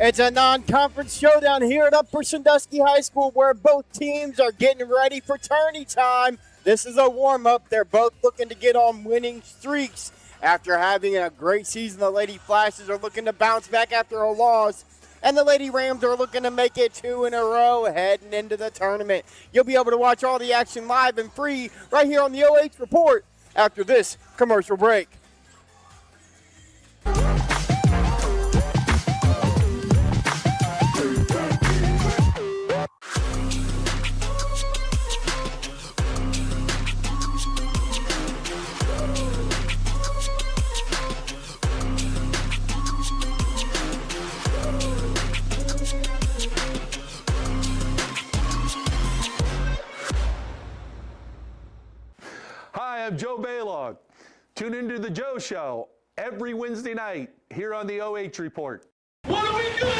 It's a non-conference showdown here at Upper Sandusky High School where both teams are getting ready for tourney time. This is a warm-up. They're both looking to get on winning streaks. After having a great season, the Lady Flashes are looking to bounce back after a loss, and the Lady Rams are looking to make it 2 in a row heading into the tournament. You'll be able to watch all the action live and free right here on the OH Report after this commercial break. Hi, I'm Joe Balogh. Tune into The Joe Show every Wednesday night here on the OH Report. What are we doing?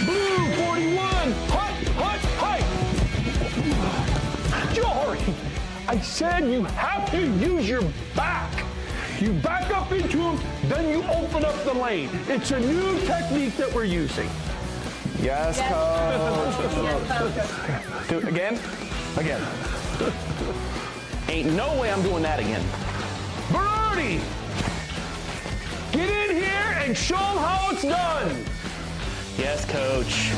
Blue 41, hut. Jory, I said you have to use your back. You back up into him, then you open up the lane. It's a new technique that we're using. Yes, Coach. Do it again. Ain't no way I'm doing that again. Brody, get in here and show them how it's done. Yes, Coach.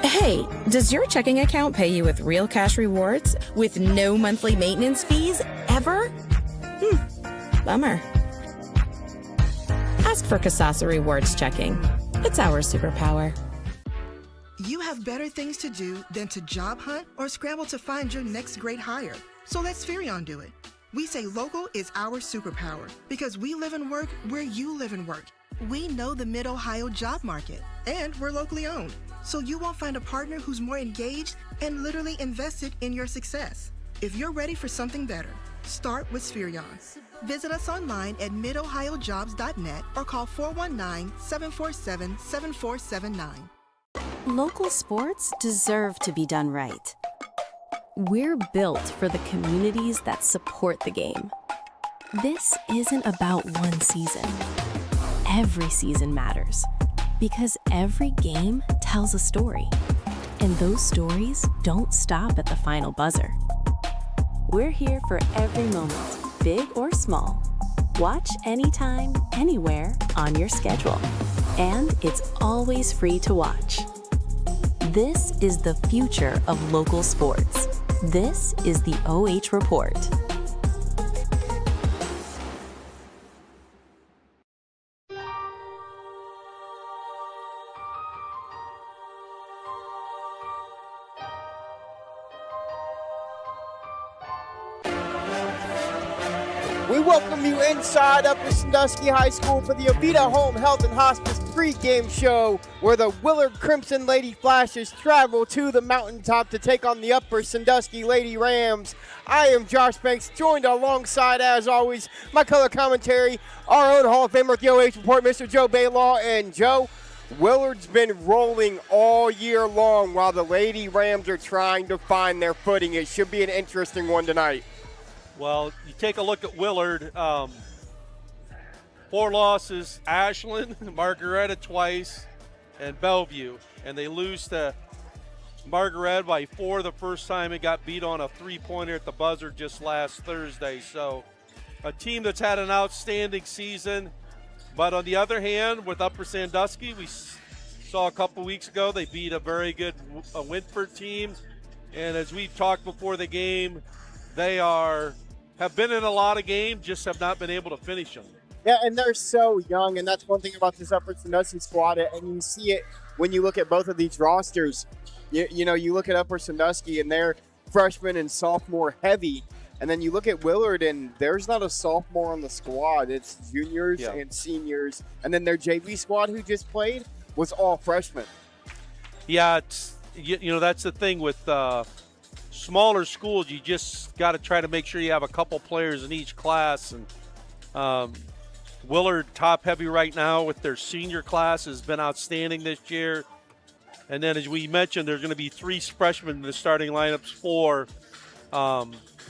Hey, does your checking account pay you with real cash rewards with no monthly maintenance fees ever? Bummer. Ask for Kasasa Rewards Checking. It's our superpower. You have better things to do than to job hunt or scramble to find your next great hire. So let Spherion do it. We say local is our superpower because we live and work where you live and work. We know the Mid-Ohio job market, and we're locally owned. So you won't find a partner who's more engaged and literally invested in your success. If you're ready for something better, start with Spherion. Visit us online at midohiojobs.net or call 419-747-7479. Local sports deserve to be done right. We're built for the communities that support the game. This isn't about one season. Every season matters because every game tells a story, and those stories don't stop at the final buzzer. We're here for every moment, big or small. Watch anytime, anywhere on your schedule, and it's always free to watch. This is the future of local sports. This is the OH Report. We welcome you inside Upper Sandusky High School for the Avita Home Health and Hospice pregame show where the Willard Crimson Lady Flashes travel to the mountaintop to take on the Upper Sandusky Lady Rams. I am Josh Banks, joined alongside, as always, my color commentary, our own Hall of Famer at the OH Report, Mr. Joe Balogh. And Joe, Willard's been rolling all year long while the Lady Rams are trying to find their footing. It should be an interesting one tonight. Well, you take a look at Willard. 4 losses, Ashland, Margaretta twice, and Bellevue. And they lose to Margaretta by 4 the first time and got beat on a 3-pointer at the buzzer just last Thursday. So a team that's had an outstanding season. But on the other hand, with Upper Sandusky, we saw a couple weeks ago, they beat a very good Wintford team. And as we talked before the game, they have been in a lot of games, just have not been able to finish them. Yeah, and they're so young, and that's one thing about this Upper Sandusky squad, and you see it when you look at both of these rosters. You know, you look at Upper Sandusky, and they're freshman and sophomore heavy, And then you look at Willard, and there's not a sophomore on the squad. It's juniors and seniors. And then their JV squad who just played was all freshmen. Yeah, it's, that's the thing with smaller schools. You just got to try to make sure you have a couple players in each class. And Willard, top heavy right now with their senior class, has been outstanding this year. And then, as we mentioned, there's going to be 3 freshmen in the starting lineups for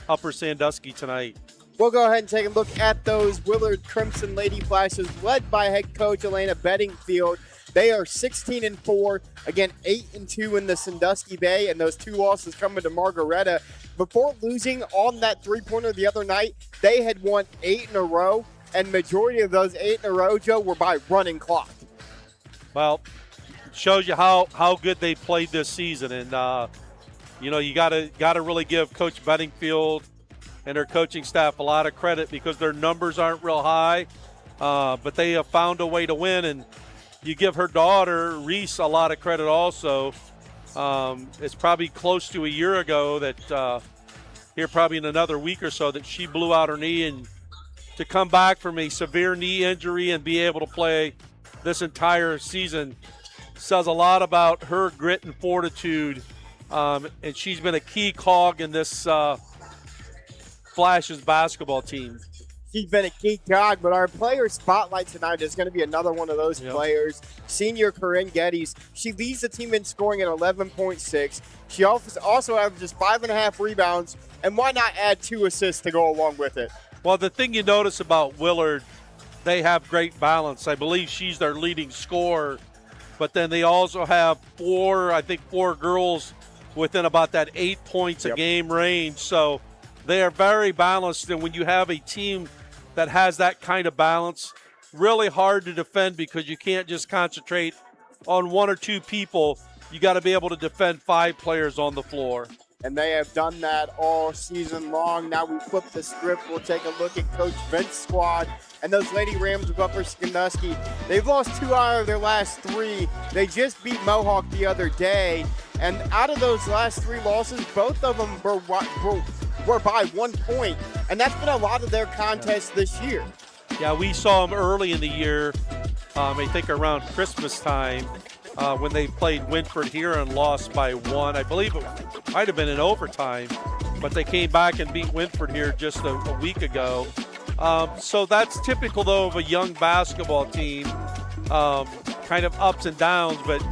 Upper Sandusky tonight. We'll go ahead and take a look at those Willard Crimson Lady Flashes, led by head coach Elena Bedingfield. They are 16-4, again 8-2 in the Sandusky Bay, and those 2 losses coming to Margaretta. Before losing on that 3-pointer the other night, they had won 8 in a row, and majority of those 8 in a row, Joe, were by running clock. Well, shows you how good they played this season, and you got to really give Coach Bedingfield and her coaching staff a lot of credit because their numbers aren't real high, but they have found a way to win. And you give her daughter Reese a lot of credit also. It's probably close to a year ago that here probably in another week or so that she blew out her knee, and to come back from a severe knee injury and be able to play this entire season says a lot about her grit and fortitude, and she's been a key cog in this Flashes basketball team. She's been a key cog, but our player spotlight tonight is going to be another one of those players. Senior Corrin Gettys. She leads the team in scoring at 11.6. She also averages 5.5 rebounds, and why not add 2 assists to go along with it? Well, the thing you notice about Willard, they have great balance. I believe she's their leading scorer, but then they also have 4 girls within about that 8 points a game range. So they are very balanced, and when you have a team that has that kind of balance, really hard to defend because you can't just concentrate on 1 or 2 people. You got to be able to defend 5 players on the floor. And they have done that all season long. Now we flip the script. We'll take a look at Coach Vince's squad and those Lady Rams of Upper Sandusky. They've lost 2 out of their last 3. They just beat Mohawk the other day. And out of those last 3 losses, both of them were by 1 point. And that's been a lot of their contests this year. Yeah, we saw them early in the year, I think around Christmas time, when they played Winford here and lost by 1. I believe it might have been in overtime, but they came back and beat Winford here just a week ago. So that's typical, though, of a young basketball team, kind of ups and downs. But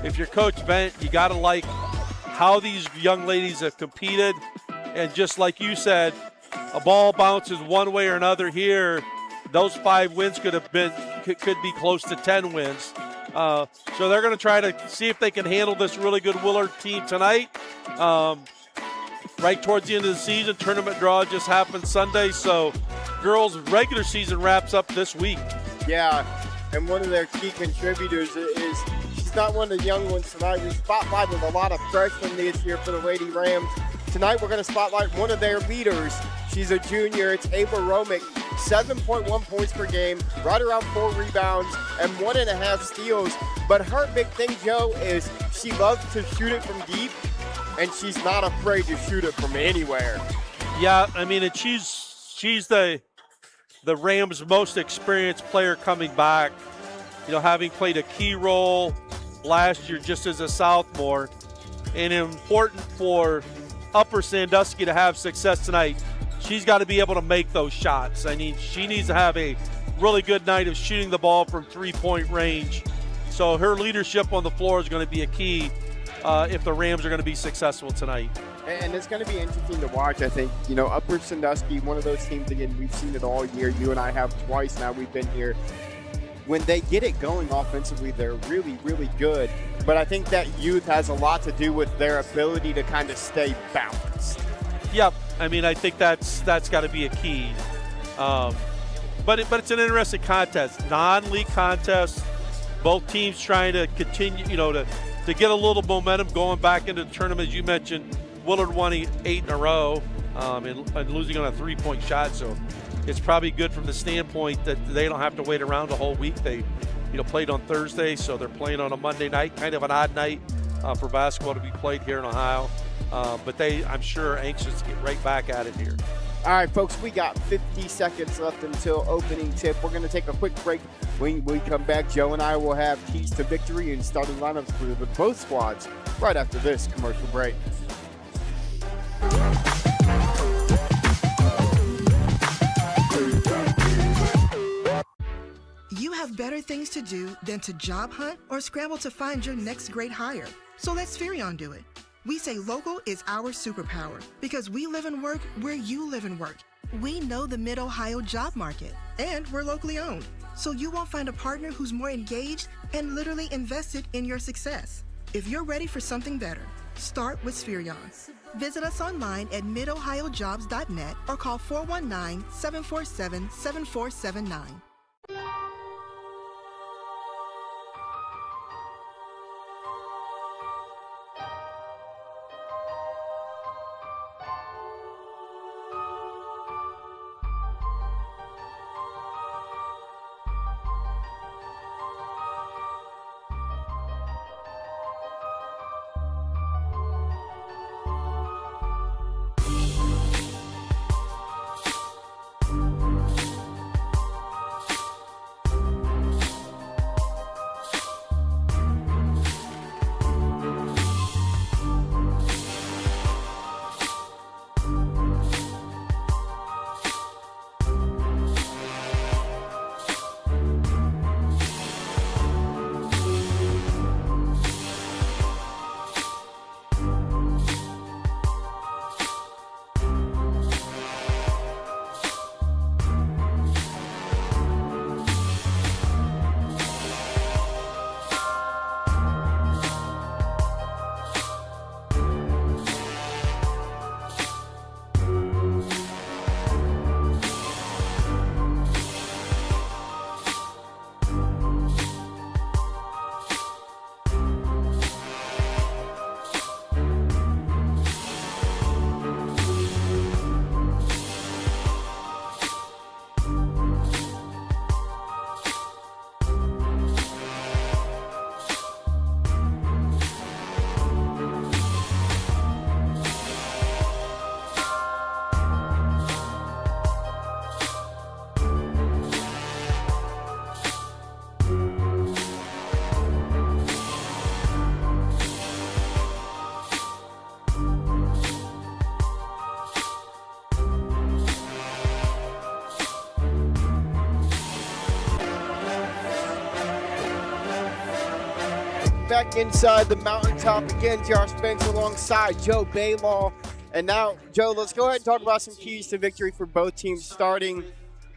if you're Coach Bent, you got to like how these young ladies have competed. And just like you said, a ball bounces one way or another here. Those 5 wins could be close to 10 wins. So they're going to try to see if they can handle this really good Willard team tonight. Right towards the end of the season, tournament draw just happened Sunday, so girls' regular season wraps up this week. Yeah, and one of their key contributors is she's not one of the young ones tonight. We spotlighted a lot of freshmen this year for the Lady Rams. Tonight we're going to spotlight one of their leaders. She's a junior. It's Ava Romich, 7.1 points per game, right around 4 rebounds, and 1.5 steals. But her big thing, Joe, is she loves to shoot it from deep, and she's not afraid to shoot it from anywhere. Yeah, I mean, and she's the Rams' most experienced player coming back, having played a key role last year just as a sophomore. And important for Upper Sandusky to have success tonight, she's got to be able to make those shots. I mean, she needs to have a really good night of shooting the ball from 3-point range. So her leadership on the floor is going to be a key if the Rams are going to be successful tonight. And it's going to be interesting to watch, I think. Upper Sandusky, one of those teams, again, we've seen it all year. You and I have twice now we've been here. When they get it going offensively, they're really, really good. But I think that youth has a lot to do with their ability to kind of stay balanced. Yep. I mean, I think that's got to be a key. But it's an interesting contest. Non-league contest. Both teams trying to continue, to get a little momentum going back into the tournament. As you mentioned, Willard won 8 in a row and losing on a 3-point shot. So it's probably good from the standpoint that they don't have to wait around a whole week. They played on Thursday, so they're playing on a Monday night, kind of an odd night for basketball to be played here in Ohio. But I'm sure, are anxious to get right back at it here. All right, folks, we got 50 seconds left until opening tip. We're going to take a quick break. When we come back, Joe and I will have keys to victory and starting lineups for both squads right after this commercial break. You have better things to do than to job hunt or scramble to find your next great hire. So let's Furion do it. We say local is our superpower because we live and work where you live and work. We know the Mid-Ohio job market, and we're locally owned. So you won't find a partner who's more engaged and literally invested in your success. If you're ready for something better, start with Spherion. Visit us online at midohiojobs.net or call 419-747-7479. Back inside the mountaintop again, Josh Banks alongside Joe Balogh. And now, Joe, let's go ahead and talk about some keys to victory for both teams, starting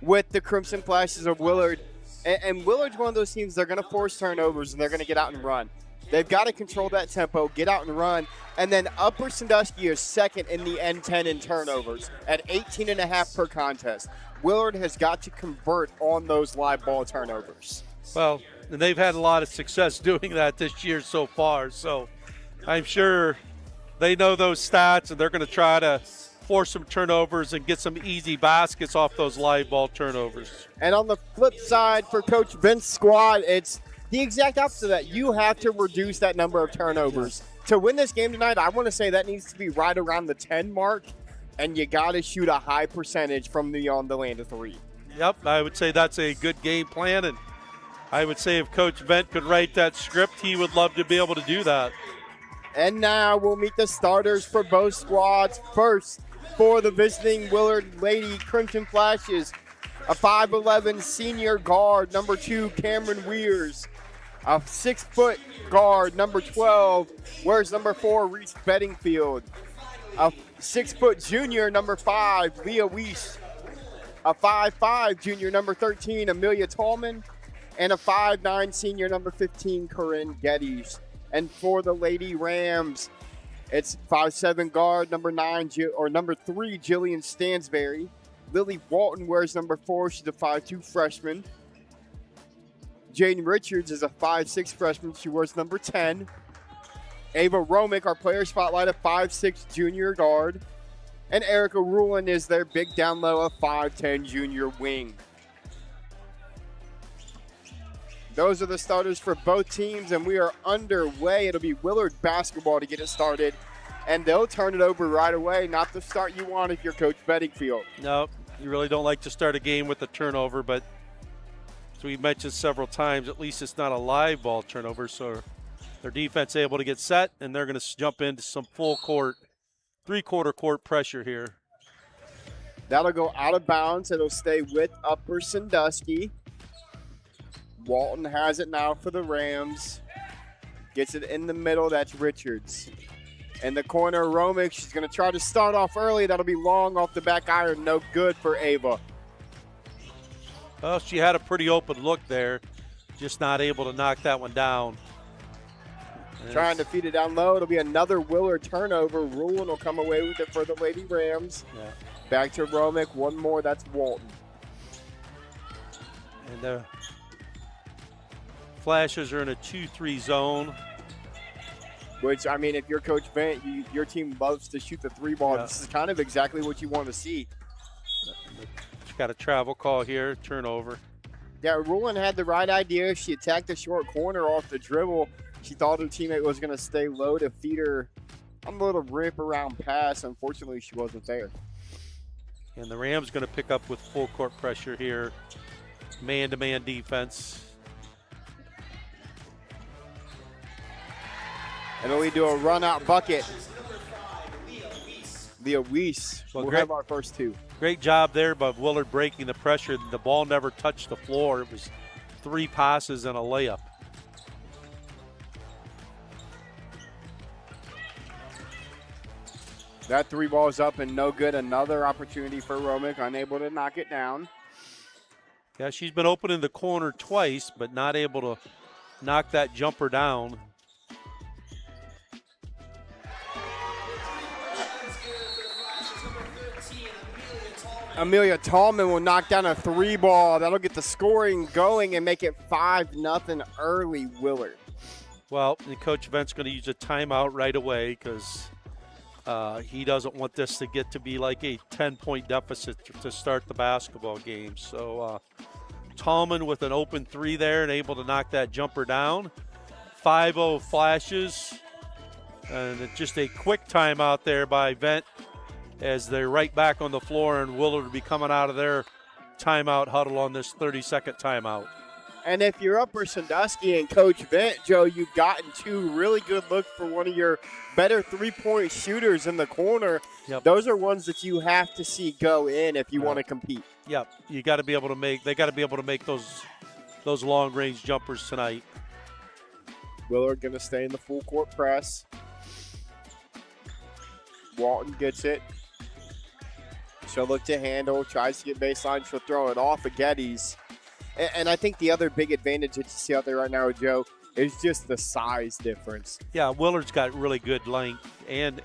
with the Crimson Flashes of Willard. And Willard's one of those teams, they're going to force turnovers and they're going to get out and run. They've got to control that tempo, get out and run. And then Upper Sandusky is second in the N10 in turnovers at 18.5 per contest. Willard has got to convert on those live ball turnovers. Well, and they've had a lot of success doing that this year so far. So I'm sure they know those stats, and they're going to try to force some turnovers and get some easy baskets off those live ball turnovers. And on the flip side for Coach Vince's squad, it's the exact opposite of that. You have to reduce that number of turnovers. To win this game tonight, I want to say that needs to be right around the 10 mark, and you got to shoot a high percentage from beyond the land of three. Yep, I would say that's a good game plan, and I would say if Coach Vent could write that script, he would love to be able to do that. And now we'll meet the starters for both squads. First, for the visiting Willard Lady Crimson Flashes, a 5'11 senior guard, number 2, Cameron Weirs. A 6-foot guard, number 12, wears number 4, Reese Bedingfield. A 6-foot junior, number 5, Leah Weiss. A 5'5 junior, number 13, Amelia Tallman. And a 5'9 senior, number 15, Corrin Gettys. And for the Lady Rams, it's 5'7 guard, number 3, Jillian Stansberry. Lily Walton wears number 4. She's a 5'2 freshman. Jaden Richards is a 5'6 freshman. She wears number 10. Ava Romich, our player spotlight, a 5'6 junior guard. And Erica Rulin is their big down low, a 5'10 junior wing. Those are the starters for both teams, and we are underway. It'll be Willard basketball to get it started. and they'll turn it over right away. Not the start you want if you're Coach Bedingfield. No, you really don't like to start a game with a turnover, but as we mentioned several times, at least it's not a live ball turnover, so their defense able to get set, and they're going to jump into some full court, three-quarter court pressure here. That'll go out of bounds. It'll stay with Upper Sandusky. Walton has it now for the Rams. Gets it in the middle. That's Richards. In the corner, Romich. She's going to try to start off early. That'll be long off the back iron. No good for Ava. Well, she had a pretty open look there. Just not able to knock that one down. Trying to feed it down low. It'll be another Willard turnover. Rulon will come away with it for the Lady Rams. Yeah. Back to Romich. One more. That's Walton. And the Flashes are in a 2-3 zone. Which, I mean, if you're Coach Bent, your team loves to shoot the three ball. Yeah. This is kind of exactly what you want to see. She's got a travel call here, turnover. Yeah, Rulon had the right idea. She attacked the short corner off the dribble. She thought her teammate was going to stay low to feed her on a little rip around pass. Unfortunately, she wasn't there. And the Rams going to pick up with full court pressure here. Man-to-man defense. And then we do a run-out bucket. Leah Weiss will have our first two. Great job there by Willard breaking the pressure. The ball never touched the floor. It was 3 passes and a layup. That three ball's up and no good. Another opportunity for Romich, unable to knock it down. Yeah, she's been open in the corner twice, but not able to knock that jumper down. Amelia Tallman will knock down a three ball. That'll get the scoring going and make it 5-0 early Willard. Well, and Coach Vent's going to use a timeout right away because he doesn't want this to get to be like a 10-point deficit to start the basketball game. So Tallman with an open three there and able to knock that jumper down. 5-0 Flashes. And just a quick timeout there by Vent as they're right back on the floor, and Willard will be coming out of their timeout huddle on this 30-second timeout. And if you're Upper Sandusky and Coach Vent, Joe, you've gotten 2 really good looks for one of your better three-point shooters in the corner. Yep. Those are ones that you have to see go in if you want to compete. Yep, you got to be able to make. They got to be able to make those long-range jumpers tonight. Willard going to stay in the full court press. Walton gets it. She'll look to handle, tries to get baseline. She'll throw it off of Gettys. And I think the other big advantage that you see out there right now, Joe, is just the size difference. Yeah, Willard's got really good length, and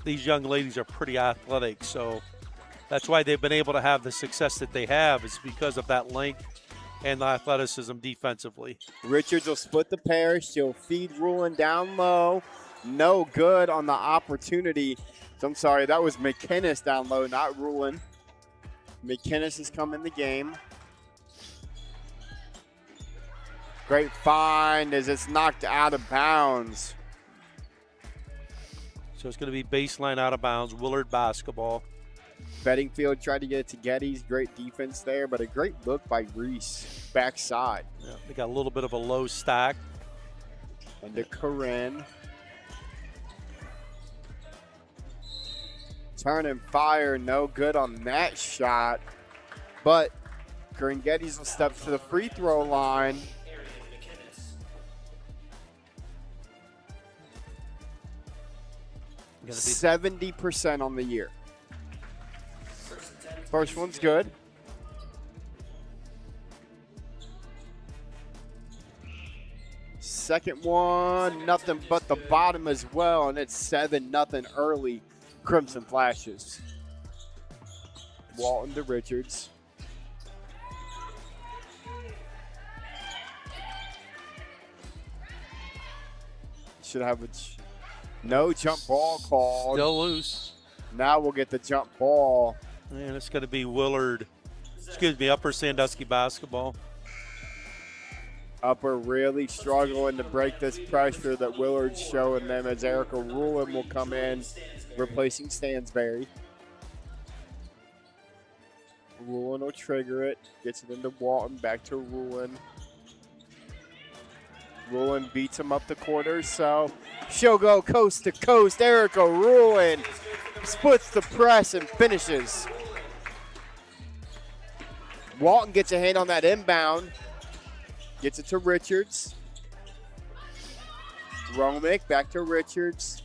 these young ladies are pretty athletic. So that's why they've been able to have the success that they have, is because of that length and the athleticism defensively. Richards will split the pair. She'll feed Rulon down low. No good on the opportunity. So I'm sorry, that was McInnes down low, not Rulon. McInnes has come in the game. Great find as it's knocked out of bounds. So it's going to be baseline out of bounds, Willard basketball. Bedingfield tried to get it to Gettys. Great defense there, but a great look by Reese. Backside. Yeah, they got a little bit of a low stack. And to Corrin. Turn and fire, no good on that shot. But Corrin Gettys will step to the free throw line. Gonna be 70% on the year. First one's good. Second one, nothing but the bottom as well, and it's 7-0 early Crimson Flashes. Walton to Richards. Should have a no jump ball called. still loose. Now we'll get the jump ball. And it's going to be Willard, Upper Sandusky basketball. Upper really struggling to break this pressure that Willard's showing them as Erica Rulin will come in, replacing Stansberry. Rulin will trigger it, gets it into Walton, back to Rulin. Rulin beats him up the quarter, so she'll go coast to coast. Erica Rulin splits the press and finishes. Walton gets a hand on that inbound. Gets it to Richards. Romich back to Richards.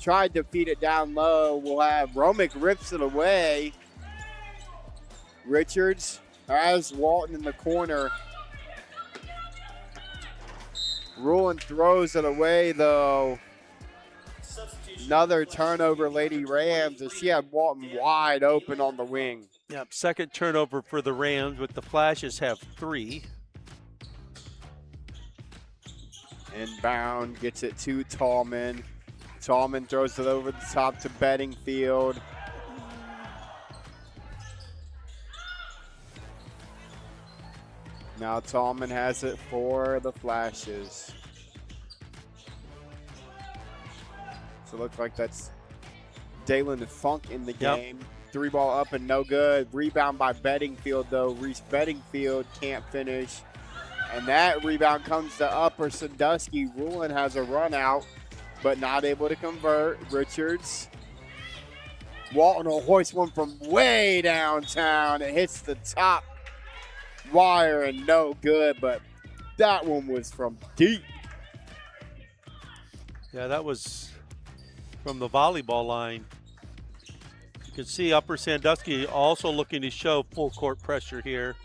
Tried to feed it down low. We'll have Romich rips it away. Richards has Walton in the corner. Rulin throws it away though. Another turnover, Lady Rams, as she had Walton wide open on the wing. Yep, second turnover for the Rams, but the Flashes have 3. Inbound, gets it to Tallman. Tallman throws it over the top to Bedingfield. Now Tallman has it for the Flashes. So it looks like that's Dalen Funk in the game. 3 ball up and no good. Rebound by Bedingfield though. Reese Bedingfield can't finish. And that rebound comes to Upper Sandusky. Rulin has a run out, but not able to convert. Richards. Walton will hoist one from way downtown. It hits the top wire and no good, but that one was from deep. Yeah, that was from the volleyball line. You can see Upper Sandusky also looking to show full court pressure here.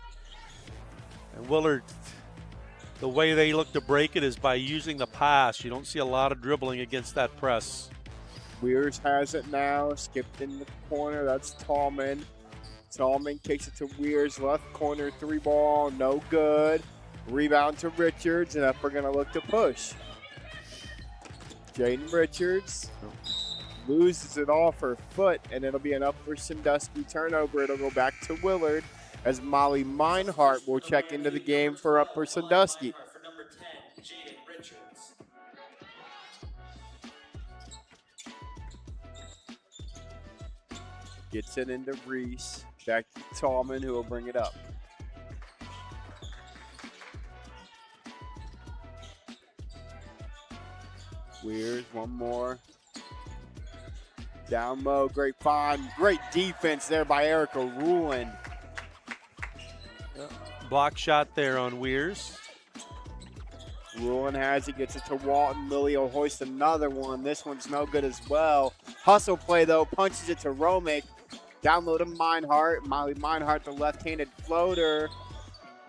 And Willard, the way they look to break it is by using the pass. You don't see a lot of dribbling against that press. Weirs has it now, skipped in the corner. That's Tallman. Tallman kicks it to Weirs, left corner, 3 ball, no good. Rebound to Richards, and Upper gonna look to push. Jaden Richards loses it off her foot, and it'll be an Upper Sandusky turnover. It'll go back to Willard as Molly Meinhardt will check into the game for Upper Sandusky. Gets it into Reese. Back to Tallman, who will bring it up. Weirs, one more. Down low, great find. Great defense there by Erica Rulin. Block shot there on Weirs. Rulin has it, gets it to Walton. Lily will hoist another one. This one's no good as well. Hustle play, though, punches it to Romich. Down low to Meinhardt. Molly Meinhardt, the left-handed floater.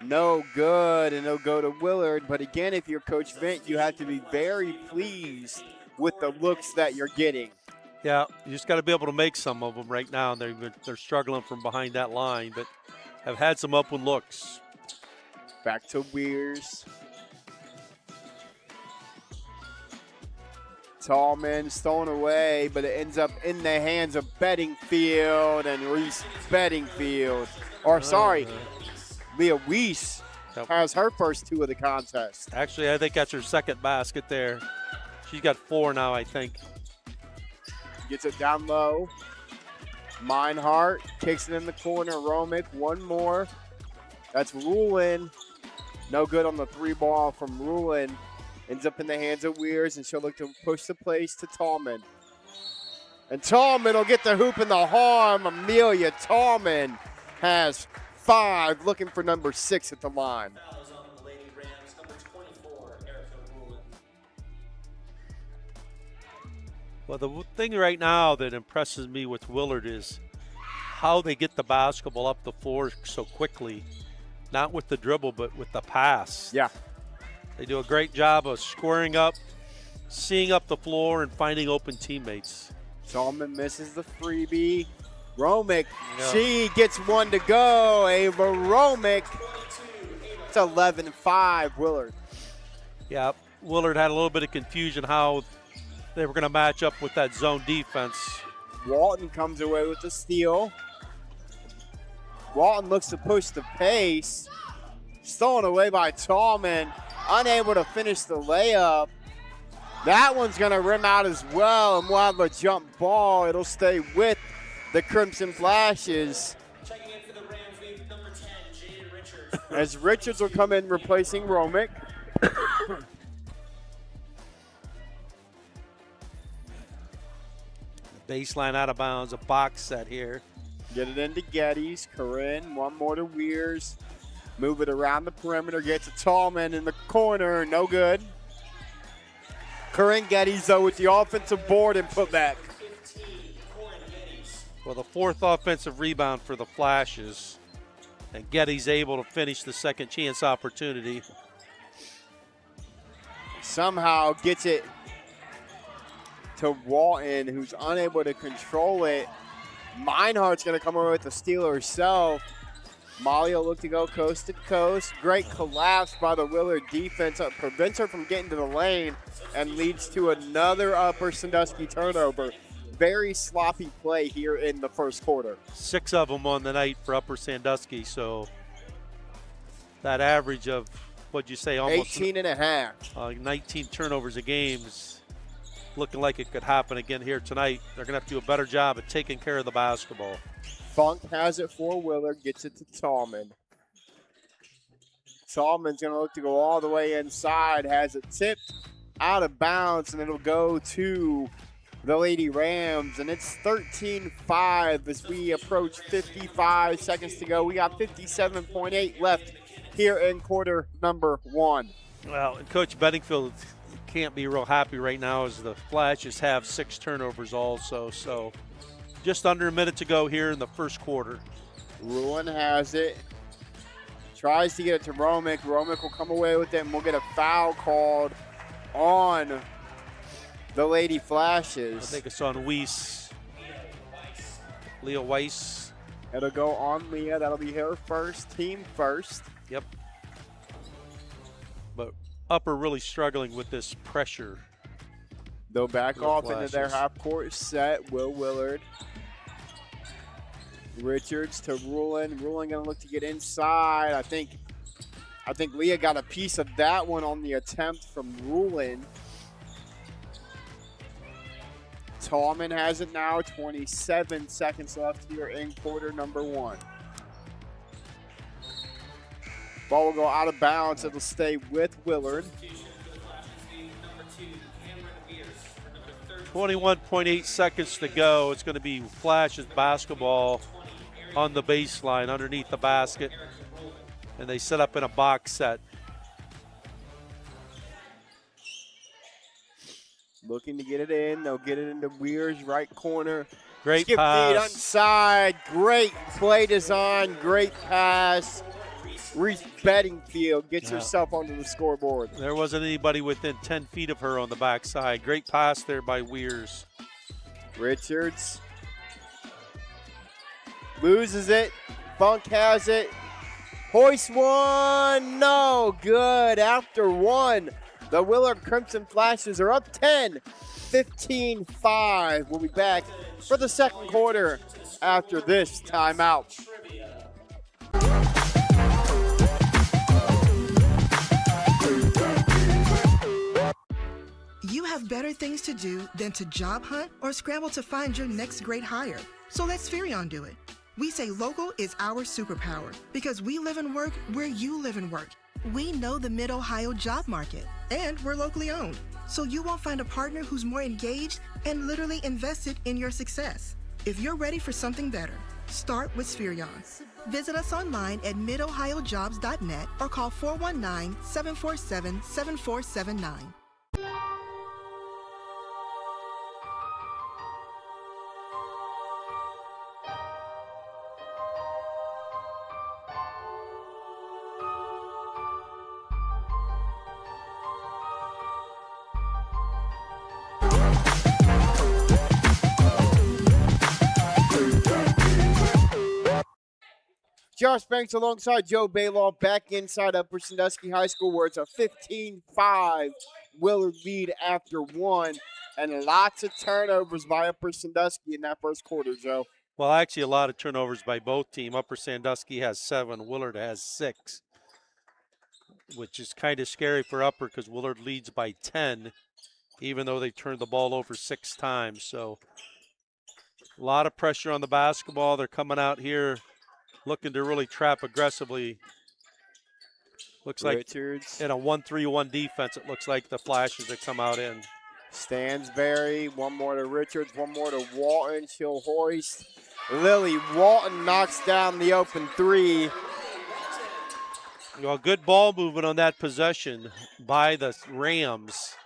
No good, and it'll go to Willard. But again, if you're Coach Vint, you have to be very pleased with the looks that you're getting. Yeah, you just got to be able to make some of them right now. They're struggling from behind that line, but have had some open looks. Back to Weirs. Tallman stolen away, but it ends up in the hands of Bedingfield and Reese Bedingfield. Or sorry, Leah Weiss has her first 2 of the contest. Actually, I think that's her second basket there. She's got 4 now, I think. Gets it down low. Meinhardt kicks it in the corner. Romich, one more. That's Rulin. No good on the 3 ball from Rulin. Ends up in the hands of Weirs, and she'll look to push the place to Tallman. And Tallman will get the hoop in the harm. Amelia Tallman has 5, looking for number 6 at the line. Well, the thing right now that impresses me with Willard is how they get the basketball up the floor so quickly. Not with the dribble, but with the pass. Yeah. They do a great job of squaring up, seeing up the floor, and finding open teammates. Tallman misses the freebie. Romich, she gets one to go. Ava Romich. It's 11-5, Willard. Yeah, Willard had a little bit of confusion how they were going to match up with that zone defense. Walton comes away with the steal. Walton looks to push the pace. Stolen away by Tallman. Unable to finish the layup. That one's going to rim out as well, and we'll have a jump ball. It'll stay with the Crimson Flashes. Checking in for the Rams, we have number 10, Jaden Richards. As Richards will come in replacing Romich. Baseline out of bounds, a box set here. Get it into Gettys. Corrin, one more to Weirs. Move it around the perimeter. Get to Tallman in the corner. No good. Corrin Gettys, though, with the offensive board and putback. 15, Corrin Gettys. Well, the 4th offensive rebound for the Flashes. And Gettys able to finish the second chance opportunity. Somehow gets it to Walton, who's unable to control it. Meinhardt's going to come over with the steal herself. Molly will look to go coast to coast. Great collapse by the Willard defense. Prevents her from getting to the lane and leads to another Upper Sandusky turnover. Very sloppy play here in the first quarter. 6 of them on the night for Upper Sandusky, so that average of, what'd you say, almost 18 and a half. 19 turnovers a game is looking like it could happen again here tonight. They're going to have to do a better job at taking care of the basketball. Funk has it for Willard, gets it to Tallman. Tallman's going to look to go all the way inside, has it tipped out of bounds, and it'll go to the Lady Rams, and it's 13-5 as we approach 55 seconds to go. We got 57.8 left here in quarter number 1. Well, and Coach Bedingfield can't be real happy right now as the Flashes have 6 turnovers also, so just under a minute to go here in the first quarter. Ruin has it. Tries to get it to Romich. Romich will come away with it, and we'll get a foul called on the Lady Flashes. I think it's on Weiss. Leah Weiss. It'll go on Leah. That'll be her first, team first. Yep. But Upper really struggling with this pressure. They'll back The off into their Flashes. half-court set. Will Willard. Richards to Rulin. Rulin going to look to get inside. I think Leah got a piece of that one on the attempt from Rulin. Tallman has it now. 27 seconds left here in quarter number 1. Ball will go out of bounds. It'll stay with Willard. 21.8 seconds to go. It's going to be Flashes basketball on the baseline underneath the basket. And they set up in a box set. Looking to get it in. They'll get it into Weir's right corner. Great Skip feed pass. inside. Great play design. Great pass. Reese Bedingfield gets herself onto the scoreboard. There wasn't anybody within 10 feet of her on the backside. Great pass there by Weirs. Richards loses it. Funk has it. Hoist one. No good. After one, the Willard Crimson Flashes are up 10, 15-5. We'll be back for the second quarter after this timeout. You have better things to do than to job hunt or scramble to find your next great hire. So let Spherion do it. We say local is our superpower because we live and work where you live and work. We know the Mid-Ohio job market, and we're locally owned. So you won't find a partner who's more engaged and literally invested in your success. If you're ready for something better, start with Spherion. Visit us online at midohiojobs.net or call 419-747-7479. Josh Banks alongside Joe Balogh back inside Upper Sandusky High School where it's a 15-5 Willard lead after one. And lots of turnovers by Upper Sandusky in that first quarter, Joe. Well, actually, a lot of turnovers by both teams. Upper Sandusky has 7, Willard has 6. which is kind of scary for Upper because Willard leads by 10, even though they turned the ball over 6 times. So a lot of pressure on the basketball. They're coming out here looking to really trap aggressively. Looks like Richards. in a 1-3-1 defense, it looks like the Flashes that come out in. Stansberry, one more to Richards, one more to Walton. She'll hoist. Lily Walton knocks down the open three. Well, good ball movement on that possession by the Rams.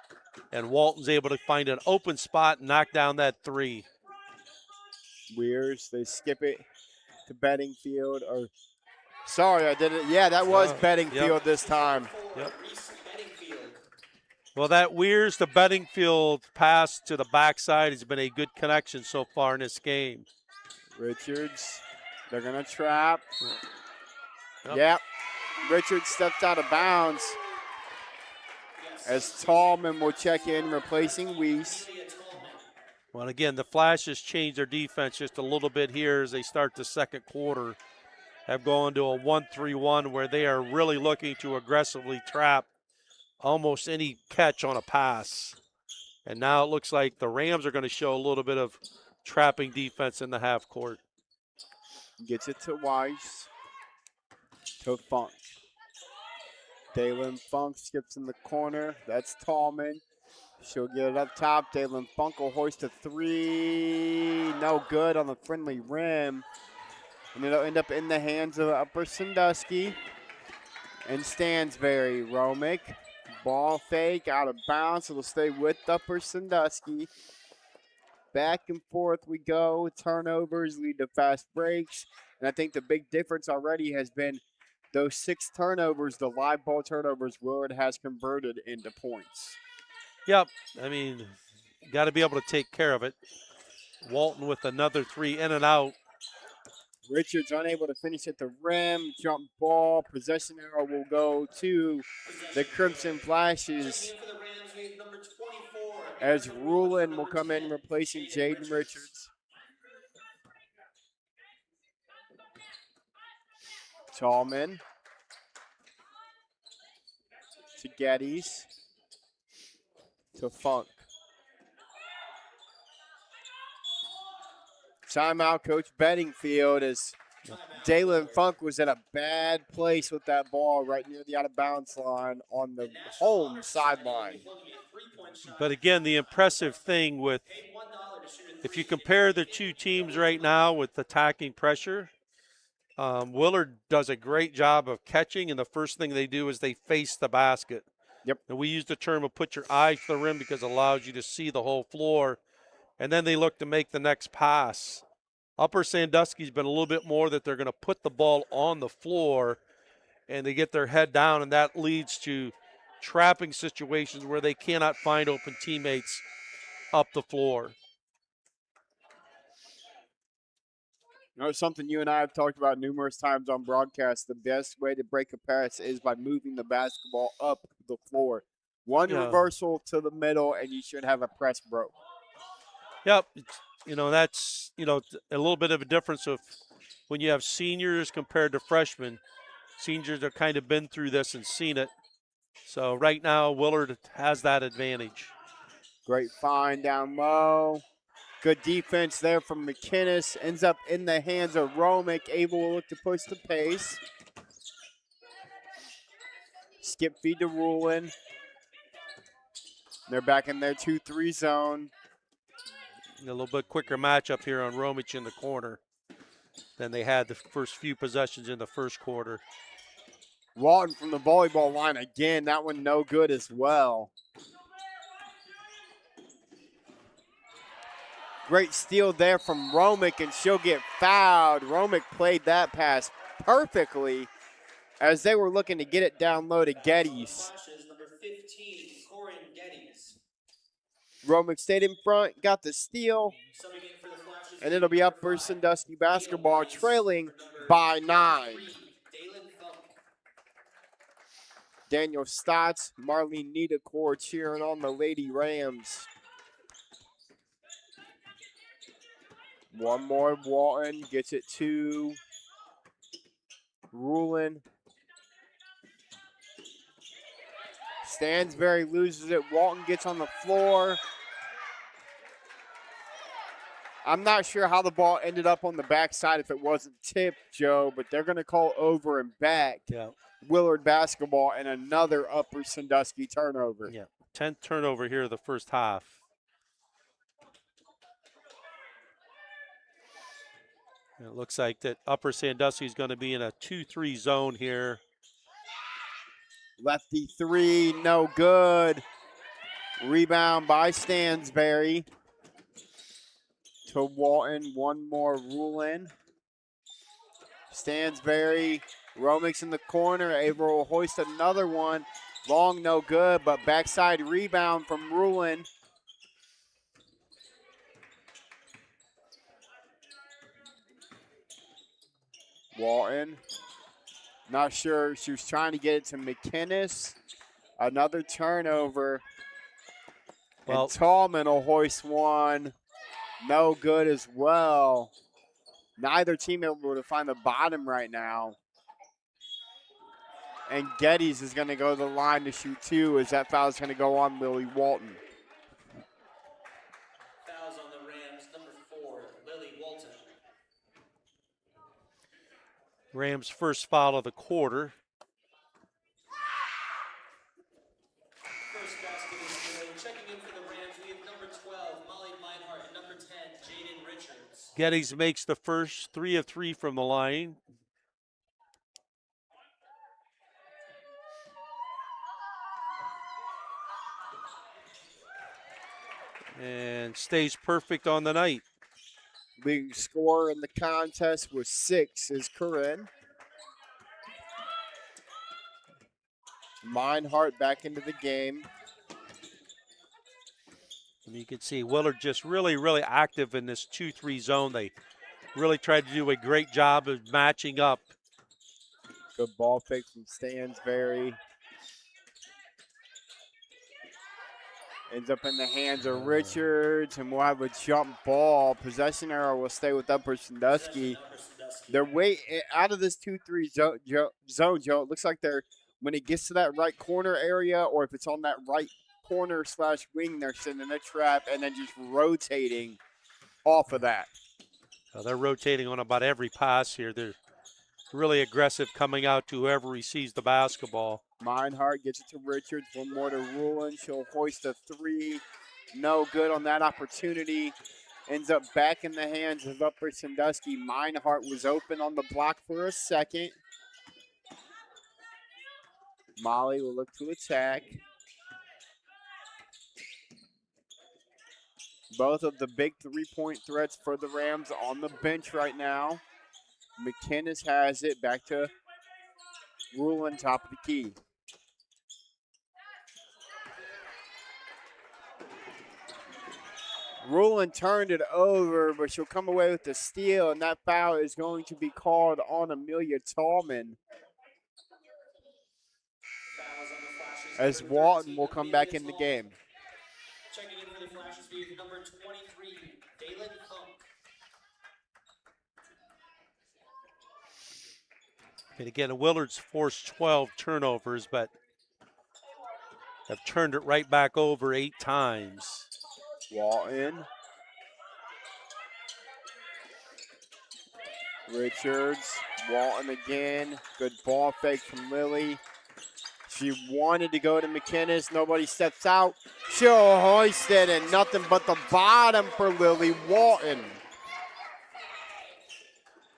And Walton's able to find an open spot and knock down that three. Weirs, they skip it to Beddingfield. Or, sorry, I did it. Yeah, that was Beddingfield this time. Yep. Well, that Weirs to Beddingfield pass to the backside has been a good connection so far in this game. Richards, they're going to trap. Yep. Richards steps out of bounds as Tallman will check in, replacing Weiss. Well, again, the Flashes changed their defense just a little bit here as they start the second quarter. Have gone to a 1-3-1 where they are really looking to aggressively trap almost any catch on a pass. And now it looks like the Rams are going to show a little bit of trapping defense in the half court. Gets it to Weiss. To Funk. Dalen Funk skips in the corner. That's Tallman. She'll get it up top. Dalen Funk will hoist a three. No good on the friendly rim. And it'll end up in the hands of Upper Sandusky. And Stansberry. Romich. Ball fake out of bounds. It'll stay with Upper Sandusky. Back and forth we go. Turnovers lead to fast breaks. And I think the big difference already has been those 6 turnovers, the live ball turnovers, Willard has converted into points. Yep. I mean, got to be able to take care of it. Walton with another 3 in and out. Richards unable to finish at the rim. Jump ball. Possession arrow will go to the Crimson Flashes as Rulin will come in replacing Jaden Richards. Tallman to Gettys to Funk. Timeout, Coach Beddingfield, as Dalen Funk was in a bad place with that ball right near the out-of-bounds line on the home sideline. But again, the impressive thing with, if you compare the two teams right now with attacking pressure, Willard does a great job of catching, and the first thing they do is they face the basket. Yep. And we use the term of put your eye to the rim because it allows you to see the whole floor, and then they look to make the next pass. Upper Sandusky's been a little bit more that they're going to put the ball on the floor, and they get their head down, and that leads to trapping situations where they cannot find open teammates up the floor. You know, something you and I have talked about numerous times on broadcast. The best way to break a press is by moving the basketball up the floor. One reversal to the middle, and you should have a press broke. Yep. You know, that's, you know, a little bit of a difference of when you have seniors compared to freshmen. Seniors have kind of been through this and seen it. So right now, Willard has that advantage. Great find down low. Good defense there from McKinnis. Ends up in the hands of Romich. Ava will look to push the pace. Skip feed to Rulin. They're back in their 2-3 zone. A little bit quicker matchup here on Romich in the corner than they had the first few possessions in the first quarter. Walton from the volleyball line again. That one no good as well. Great steal there from Romich, and she'll get fouled. Romich played that pass perfectly as they were looking to get it down low to Gettys. Number 15, Corrin Gettys. Romich stayed in front, got the steal, Subbing in for the Flashes, and it'll be Upper Sandusky basketball trailing by 9. Dalen Funk. Daniel Stotts, Marlene Niedercore cheering on the Lady Rams. One more, Walton gets it to Rulin. Stansberry loses it. Walton gets on the floor. I'm not sure how the ball ended up on the backside if it wasn't tipped, Joe, but they're going to call over and back. Yeah. Willard basketball and another Upper Sandusky turnover. Yeah. 10th turnover here of the first half. And it looks like that Upper Sandusky is going to be in a 2-3 zone here. Lefty three, no good. Rebound by Stansberry. To Walton, one more rule in. Stansberry, Romich in the corner. Ava will hoist another one. Long, no good, but backside rebound from Rulin. Walton, not sure. She was trying to get it to McInnes. Another turnover. Well, and Tallman will hoist one. No good as well. Neither team able to find the bottom right now. And Gettys is going to go to the line to shoot two as that foul is going to go on Lily Walton. Fouls on the Rams, number 4, Lily Walton. Rams' first foul of the quarter. First basket is good. Checking in for the Rams, we have number 12, Molly Meinhardt, and number 10, Jaden Richards. Gettys makes the first 3 of 3 from the line. And stays perfect on the night. Leading scorer in the contest with 6 is Corrin. Meinhardt back into the game. And you can see Willard just really active in this 2-3 zone. They really tried to do a great job of matching up. Good ball fake from Stansberry. Ends up in the hands of Richards, and we'll have a jump ball. Possession arrow will stay with Upper Sandusky. They're way out of this 2-3 zone, Joe. It looks like they're, when it gets to that right corner area, or if it's on that right corner / wing, they're sending a trap and then just rotating off of that. They're rotating on about every pass here. They're really aggressive coming out to whoever receives the basketball. Meinhardt gets it to Richards. One more to Rulin. She'll hoist a 3. No good on that opportunity. Ends up back in the hands of Upper Sandusky. Meinhardt was open on the block for a second. Molly will look to attack. Both of the big 3-point threats for the Rams on the bench right now. McInnes has it. Back to Rulin, top of the key. Rulin turned it over, but she'll come away with the steal, and that foul is going to be called on Amelia Tallman. As Walton will come back in the game. Checking in for the Flashes, we have number 23, Dalen Hunk. And again, Willard's forced 12 turnovers, but have turned it right back over 8 times. Walton. Richards. Walton again. Good ball fake from Lily. She wanted to go to McInnes. Nobody steps out. She'll hoist it, and nothing but the bottom for Lily Walton.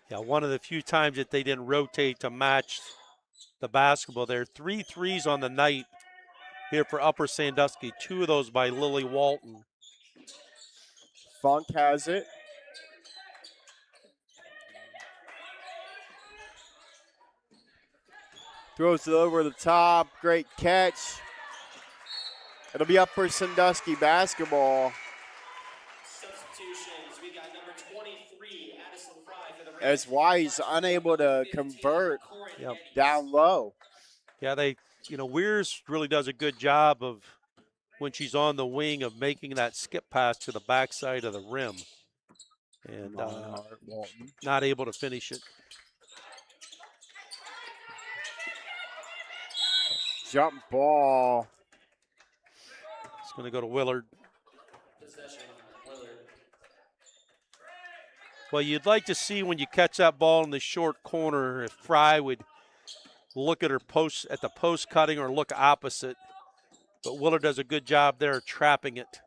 Yeah, one of the few times that they didn't rotate to match the basketball there. 3 threes on the night here for Upper Sandusky. 2 of those by Lily Walton. Funk has it. Throws it over the top. Great catch. It'll be Upper Sandusky basketball. Substitutions, we got number 23, Addison Fry for the Rams. As Wise unable to convert Yep. down low. Yeah, Weirs really does a good job of, when she's on the wing, of making that skip pass to the backside of the rim. And not able to finish it. Jump ball. Going to go to Willard. Possession, Willard. Well, you'd like to see when you catch that ball in the short corner if Fry would look at her post at the post cutting or look opposite. But Willard does a good job there trapping it.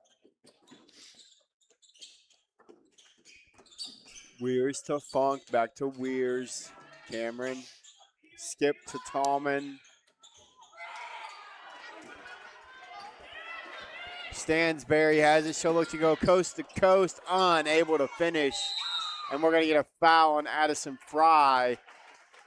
Weirs to Funk, back to Weirs. Cameron, skip to Tallman. Stansberry has it. She'll look to go coast to coast, unable to finish. And we're going to get a foul on Addison Fry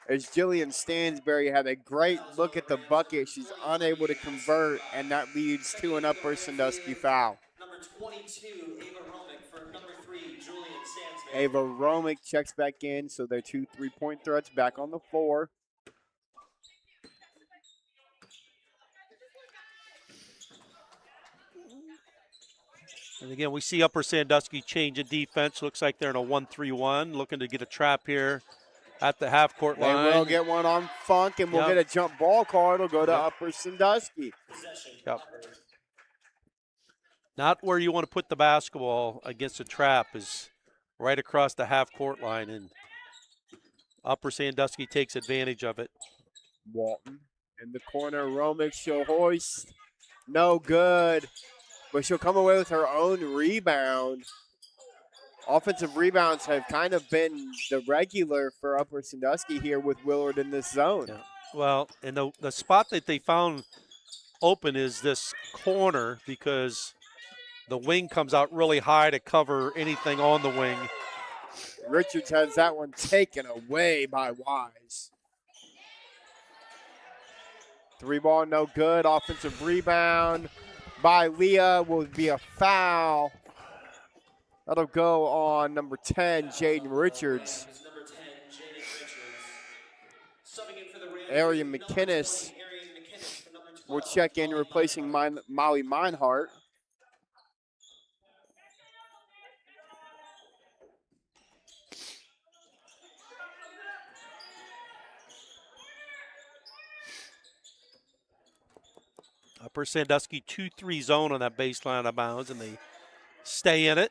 as Jillian Stansberry had a great look at the bucket. She's unable to convert, and that leads to an Upper Sandusky foul. Number 22, Ava Romich for number 3, Julian Stansberry. Ava Romich checks back in, so their 2 3-point threats back on the floor. And again, we see Upper Sandusky change in defense. Looks like they're in a 1-3-1, looking to get a trap here at the half-court line. They will get one on Funk, and we'll get a jump ball call. It'll go to Upper Sandusky. Possession, Not where you want to put the basketball against a trap is right across the half-court line, and Upper Sandusky takes advantage of it. Walton in the corner. Romich, she'll hoist. No good. But she'll come away with her own rebound. Offensive rebounds have kind of been the regular for Upper Sandusky here with Willard in this zone. Yeah. Well, and the spot that they found open is this corner because the wing comes out really high to cover anything on the wing. Richards has that one taken away by Wise. 3-ball, no good. Offensive rebound by Leah will be a foul. That'll go on number 10, Jaden Richards. number 10, Jaden Richards. Subbing in for the Rams, Arian number McInnes 20, Arian McInnes for number 12, will check in, replacing Molly Meinhardt. Upper Sandusky 2-3 zone on that baseline out of bounds, and they stay in it.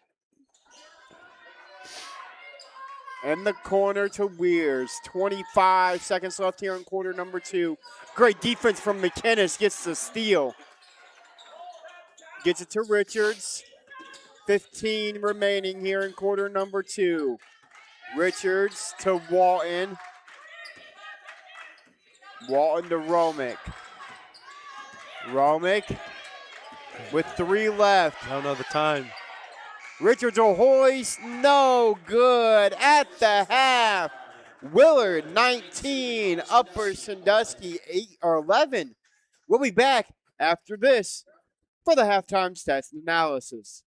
In the corner to Weirs. 25 seconds left here in quarter number 2. Great defense from McInnes. Gets the steal. Gets it to Richards. 15 remaining here in quarter number 2. Richards to Walton. Walton to Romich. Romich with 3 left. I don't know the time. Richards will hoist, no good at the half. Willard 19, Upper Sandusky 8 or 11. We'll be back after this for the halftime stats and analysis.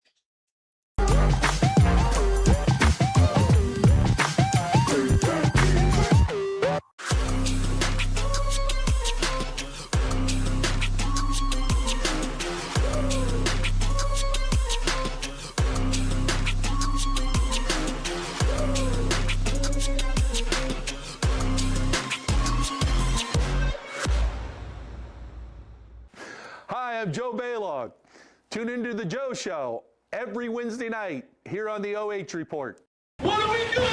Hi, I'm Joe Balogh. Tune into The Joe Show every Wednesday night here on the OH Report. What are we doing?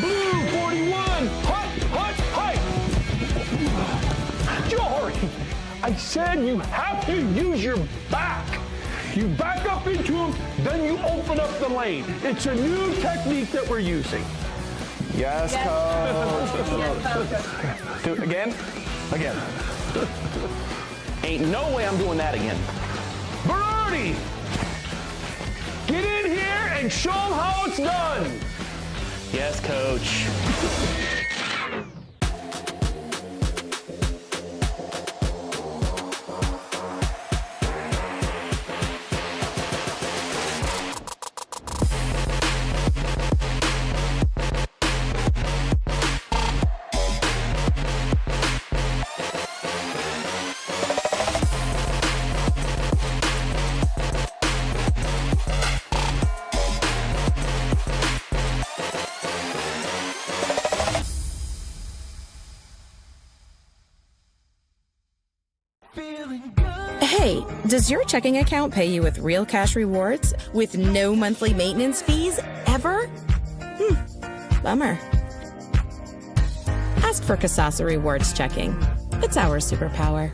Blue 41, hut. Jory, I said you have to use your back. You back up into him, then you open up the lane. It's a new technique that we're using. Yes, coach. Do it again. Ain't no way I'm doing that again. Berardi, get in here and show them how it's done. Yes, coach. Hey, does your checking account pay you with real cash rewards with no monthly maintenance fees ever? Bummer. Ask for Kasasa Rewards Checking. It's our superpower.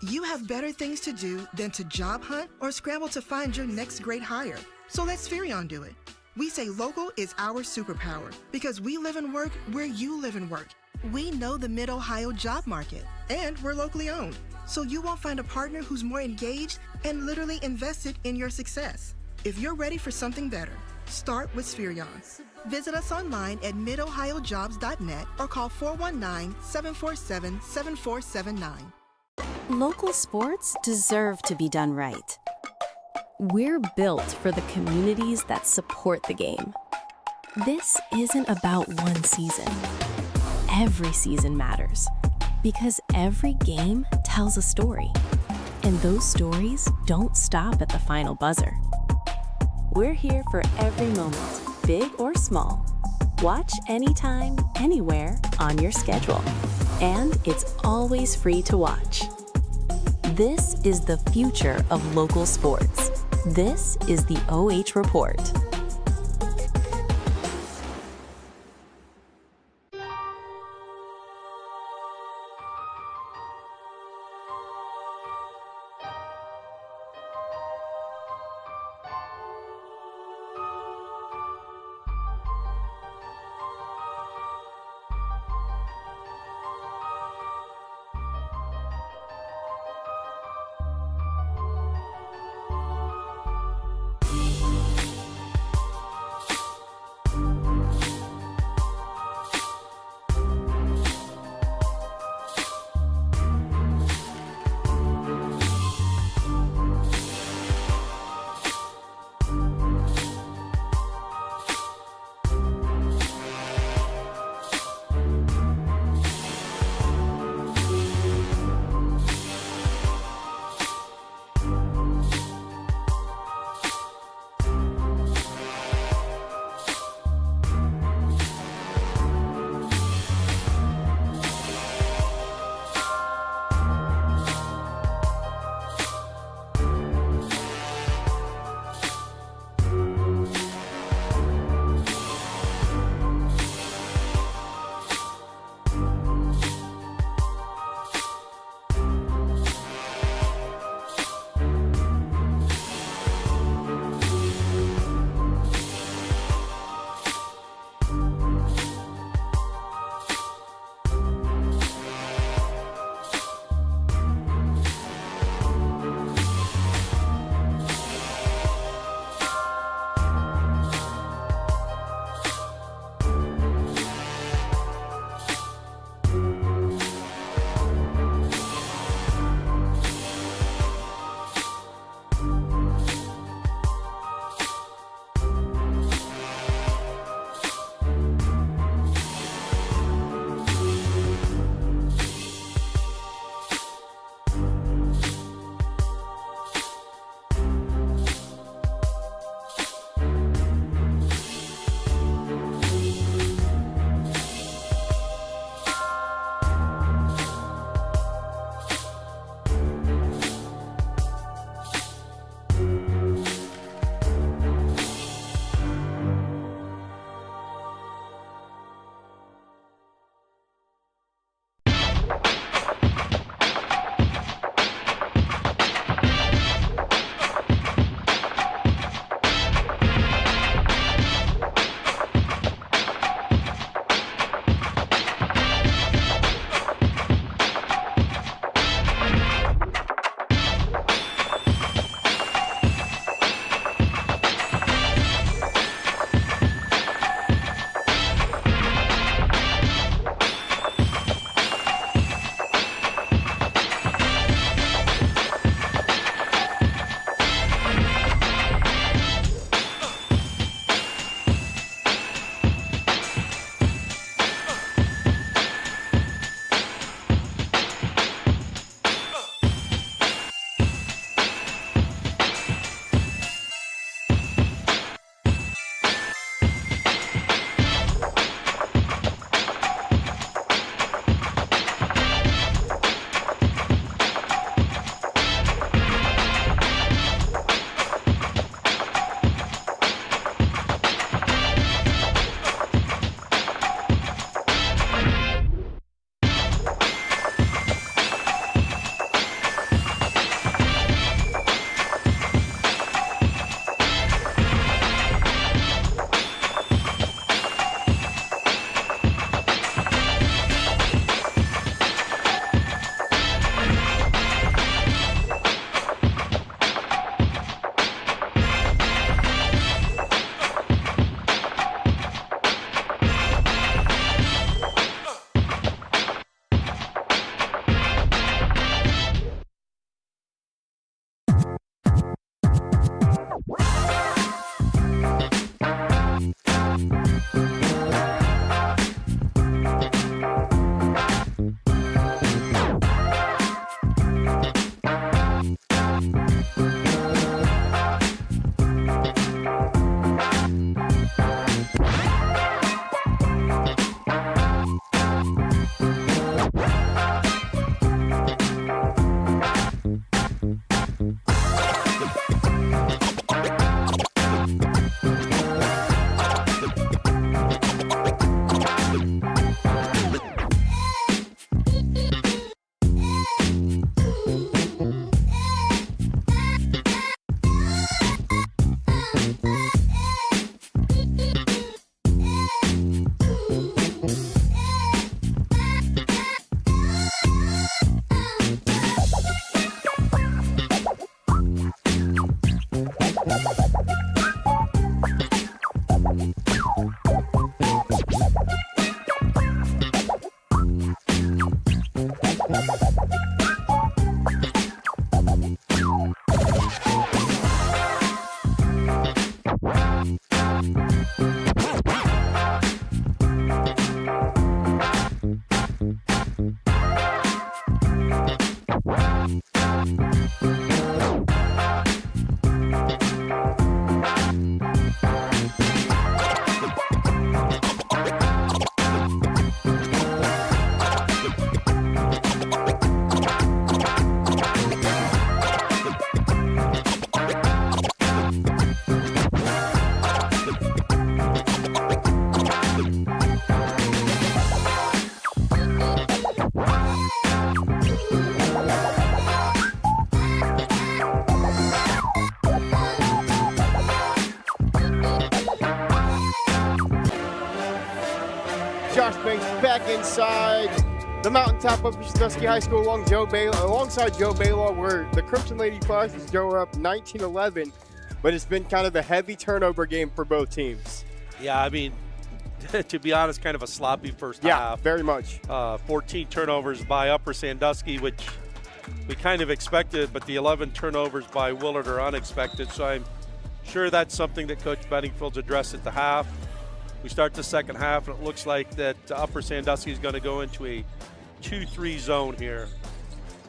You have better things to do than to job hunt or scramble to find your next great hire. So let Spherion do it. We say local is our superpower because we live and work where you live and work. We know the Mid-Ohio job market, and we're locally owned. So you won't find a partner who's more engaged and literally invested in your success. If you're ready for something better, start with Spherion. Visit us online at midohiojobs.net or call 419-747-7479. Local sports deserve to be done right. We're built for the communities that support the game. This isn't about one season. Every season matters because every game tells a story, and those stories don't stop at the final buzzer. We're here for every moment, big or small. Watch anytime, anywhere on your schedule, and it's always free to watch. This is the future of local sports. This is the OH Report. back inside the mountaintop of Sandusky High School alongside Joe Balogh, where the Crimson Lady Flashes go up 19-11, but it's been kind of a heavy turnover game for both teams. Yeah, I mean, to be honest, kind of a sloppy first half. Yeah, very much. 14 turnovers by Upper Sandusky, which we kind of expected, but the 11 turnovers by Willard are unexpected, so I'm sure that's something that Coach Bedingfield's addressed at the half. We start the second half, and it looks like that Upper Sandusky is going to go into a 2-3 zone here.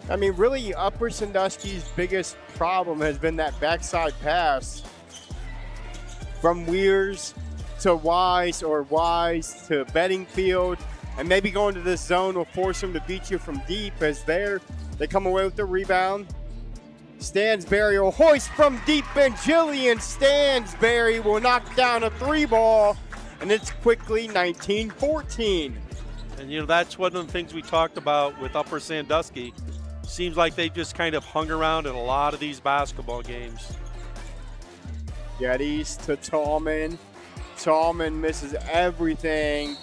I mean, really, Upper Sandusky's biggest problem has been that backside pass from Weirs to Wise, or Wise to Bedingfield, and maybe going to this zone will force them to beat you from deep, as they come away with the rebound. Stansberry will hoist from deep, and Jillian Stansberry will knock down a 3-ball, and it's quickly 19-14. And, you know, that's one of the things we talked about with Upper Sandusky. Seems like they just kind of hung around in a lot of these basketball games. Gettys to Tallman. Tallman misses everything,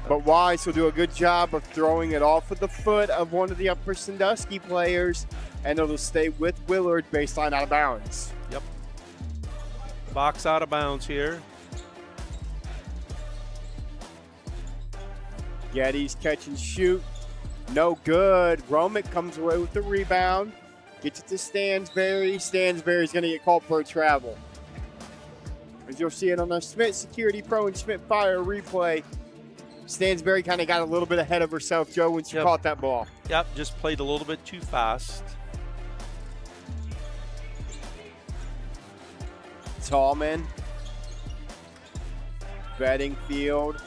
but Wise will do a good job of throwing it off of the foot of one of the Upper Sandusky players, and it'll stay with Willard, baseline out of bounds. Yep. Box out of bounds here. Gettys catch and shoot. No good. Romich comes away with the rebound. Gets it to Stansberry. Stansberry's going to get called for a travel. As you'll see it on the Schmidt Security Pro and Schmidt Fire replay, Stansberry kind of got a little bit ahead of herself, Joe, when she caught that ball. Yep, just played a little bit too fast. Tallman. Bedingfield.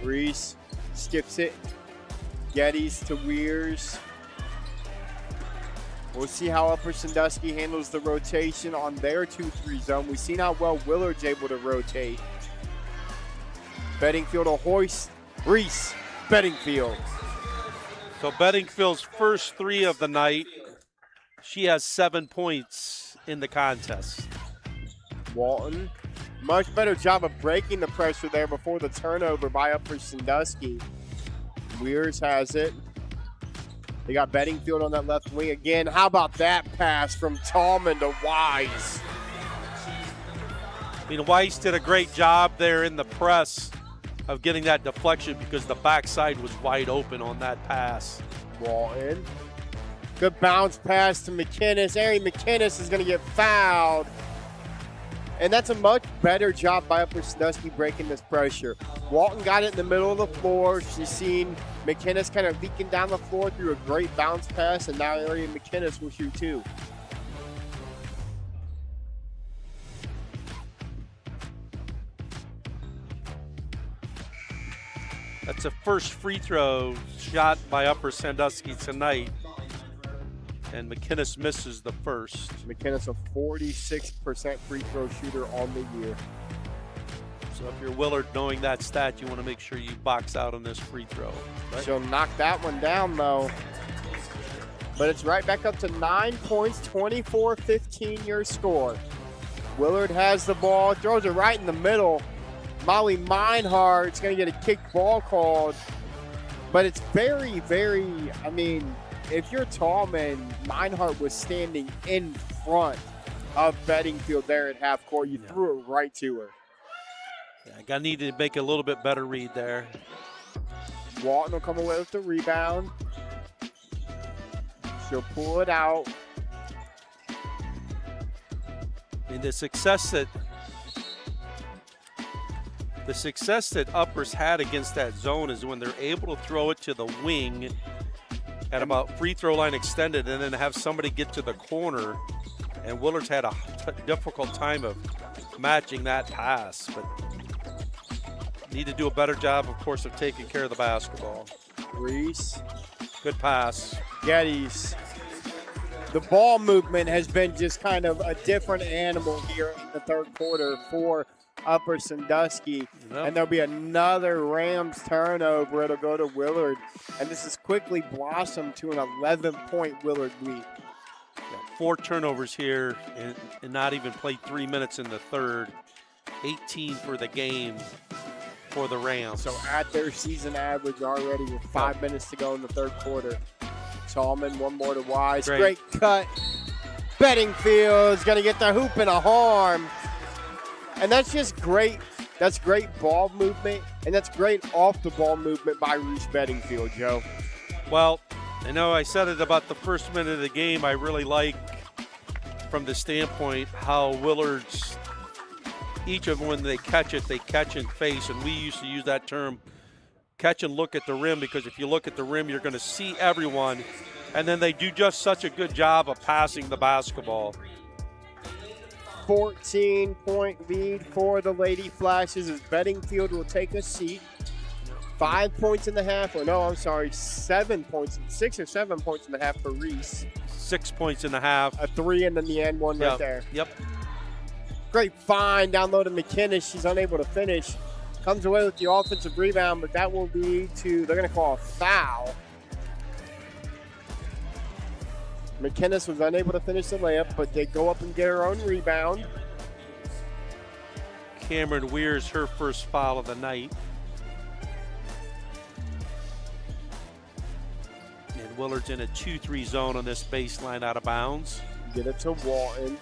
Reese skips it. Gettys to Weirs. We'll see how Upper Sandusky handles the rotation on their 2-3 zone. We've seen how well Willard's able to rotate. Bedingfield will hoist. Reese, Bedingfield. So Bedingfield's first 3 of the night. She has 7 points in the contest. Walton, much better job of breaking the pressure there before the turnover by Upper Sandusky. Weirs has it. They got Bedingfield on that left wing again. How about that pass from Tallman to Wise? I mean, Weiss did a great job there in the press of getting that deflection because the backside was wide open on that pass. Walton. Good bounce pass to McInnes. Ari McInnes is going to get fouled. And that's a much better job by Upper Sandusky breaking this pressure. Walton got it in the middle of the floor. She's seen McInnes kind of leaking down the floor through a great bounce pass, and now Ari McInnes will shoot 2. That's a first free throw shot by Upper Sandusky tonight. And McInnes misses the first. McInnes a 46% free throw shooter on the year. So if you're Willard, knowing that stat, you want to make sure you box out on this free throw. Right? She'll knock that one down, though. But it's right back up to 9 points, 24-15 your score. Willard has the ball, throws it right in the middle. Molly Meinhardt's going to get a kick ball called. But it's very, very, I mean, if you're Tallman, Meinhardt was standing in front of Bedingfield there at half court. You threw it right to her. Yeah, I need to make a little bit better read there. Walton will come away with the rebound. She'll pull it out. And the success that Uppers had against that zone is when they're able to throw it to the wing at about free throw line extended and then have somebody get to the corner. And Willard's had a difficult time of matching that pass, but need to do a better job, of course, of taking care of the basketball. Reese. Good pass. Gettys. The ball movement has been just kind of a different animal here in the third quarter for Upper Sandusky. Yep. And there'll be another Rams turnover. It'll go to Willard. And this has quickly blossomed to an 11-point Willard lead. 4 turnovers here and not even played 3 minutes in the third. 18 for the game. for the Rams. So at their season average already with 5 minutes to go in the third quarter. Tallman, one more to Wise. Great cut. Bedingfield's going to get the hoop and a harm. And that's just great. That's great ball movement, and that's great off-the-ball movement by Reese Bedingfield, Joe. Well, I know I said it about the first minute of the game. I really like, from the standpoint, how Willard's, each of them, when they catch and face. And we used to use that term, catch and look at the rim, because if you look at the rim, you're going to see everyone. And then they do just such a good job of passing the basketball. 14-point lead for the Lady Flashes as Bedingfield will take a seat. 5 points in the half, or no, I'm sorry, 7 points, 6 or 7 points in the half for Reese. 6 points in the half. A 3 and then the end one right there. Yep. Great find down low to McInnes. She's unable to finish. Comes away with the offensive rebound, but that will lead to, they're going to call a foul. McInnes was unable to finish the layup, but they go up and get her own rebound. Cameron Weir's her first foul of the night. And Willard's in a 2-3 zone on this baseline out of bounds. Get it to Walton.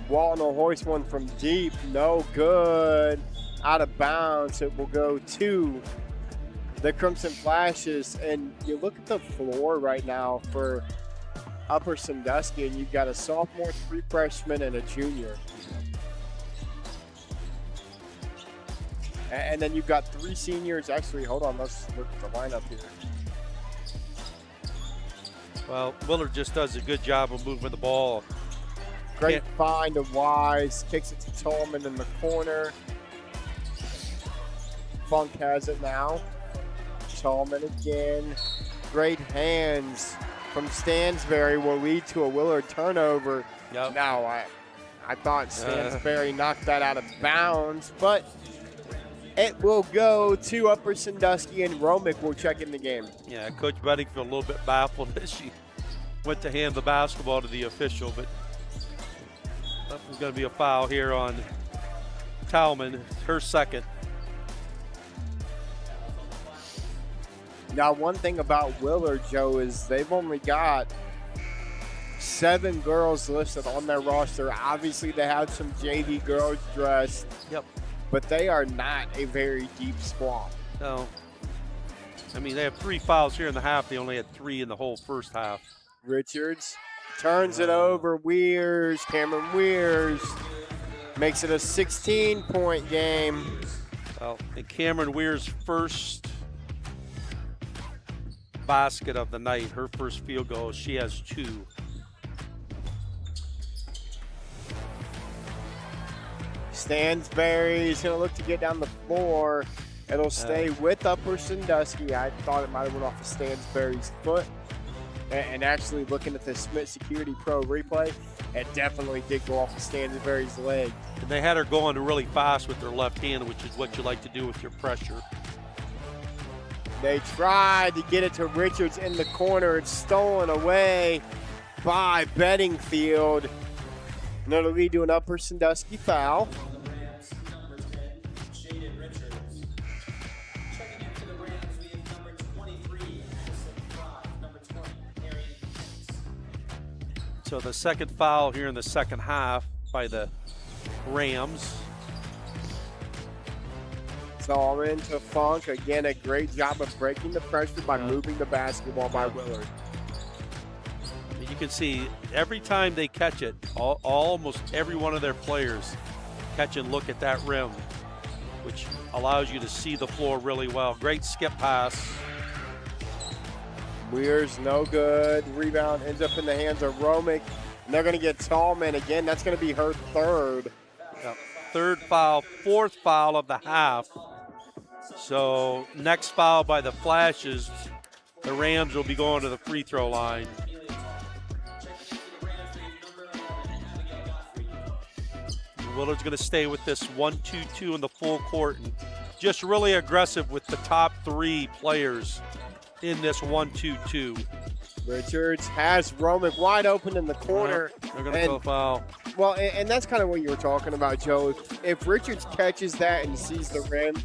Walton will hoist one from deep. No good. Out of bounds. It will go to the Crimson Flashes. And you look at the floor right now for Upper Sandusky, and you've got a sophomore, 3 freshmen, and a junior. And then you've got 3 seniors. Actually, hold on. Let's look at the lineup here. Well, Willard just does a good job of moving the ball. Great find of Wise. Kicks it to Tallman in the corner. Funk has it now. Tallman again. Great hands from Stansberry will lead to a Willard turnover. Yep. Now, I thought Stansberry knocked that out of bounds, but it will go to Upper Sandusky, and Romich will check in the game. Yeah, Coach Bedingfield a little bit baffled as she went to hand the basketball to the official, but there's going to be a foul here on Tallman, her second. Now, one thing about Willard, Joe, is they've only got 7 girls listed on their roster. Obviously, they have some JV girls dressed. Yep. But they are not a very deep squad. No. I mean, they have 3 fouls here in the half. They only had 3 in the whole first half. Richards turns it over. Weirs, Cameron Weirs makes it a 16-point game. Well, and Cameron Weir's first basket of the night, her first field goal, she has 2. Stansberry's going to look to get down the floor. It'll stay with Upper Sandusky. I thought it might have went off of Stansberry's foot. And actually looking at the Smith Security Pro replay, it definitely did go off of Stansberry's leg. And they had her going really fast with their left hand, which is what you like to do with your pressure. They tried to get it to Richards in the corner. It's stolen away by Bedingfield. And it'll lead to an Upper Sandusky foul. So the second foul here in the second half by the Rams. Tallman to Funk. Again, a great job of breaking the pressure by moving the basketball by Willard. You can see every time they catch it, almost every one of their players catch and look at that rim, which allows you to see the floor really well. Great skip pass. Weir's no good. Rebound ends up in the hands of Romich. And they're going to get Tallman again. That's going to be her third. Yep. Third foul, 4th foul of the half. So next foul by the Flashes, the Rams will be going to the free throw line. Willard's going to stay with this 1-2-2 in the full court and just really aggressive with the top 3 players in this 1-2-2. Richards has Romich wide open in the corner. They're going to go foul. Well, and that's kind of what you were talking about, Joe. If Richards catches that and sees the rim,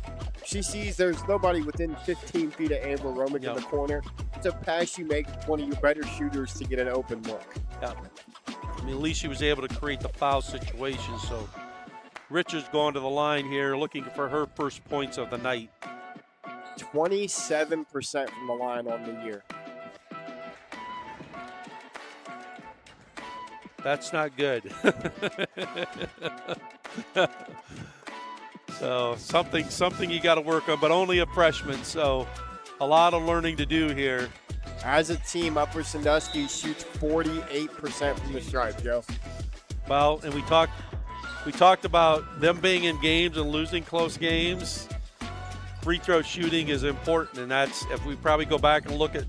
she sees there's nobody within 15 feet of Ava Romich in the corner. It's a pass you make one of your better shooters to get an open look. Yeah. I mean, at least she was able to create the foul situation. So Richards going to the line here, looking for her first points of the night. 27% from the line on the year. That's not good. So something you got to work on, but only a freshman. So a lot of learning to do here. As a team, Upper Sandusky shoots 48% from the stripe, Joe. Well, and we talked about them being in games and losing close games. Free throw shooting is important, and that's if we probably go back and look at,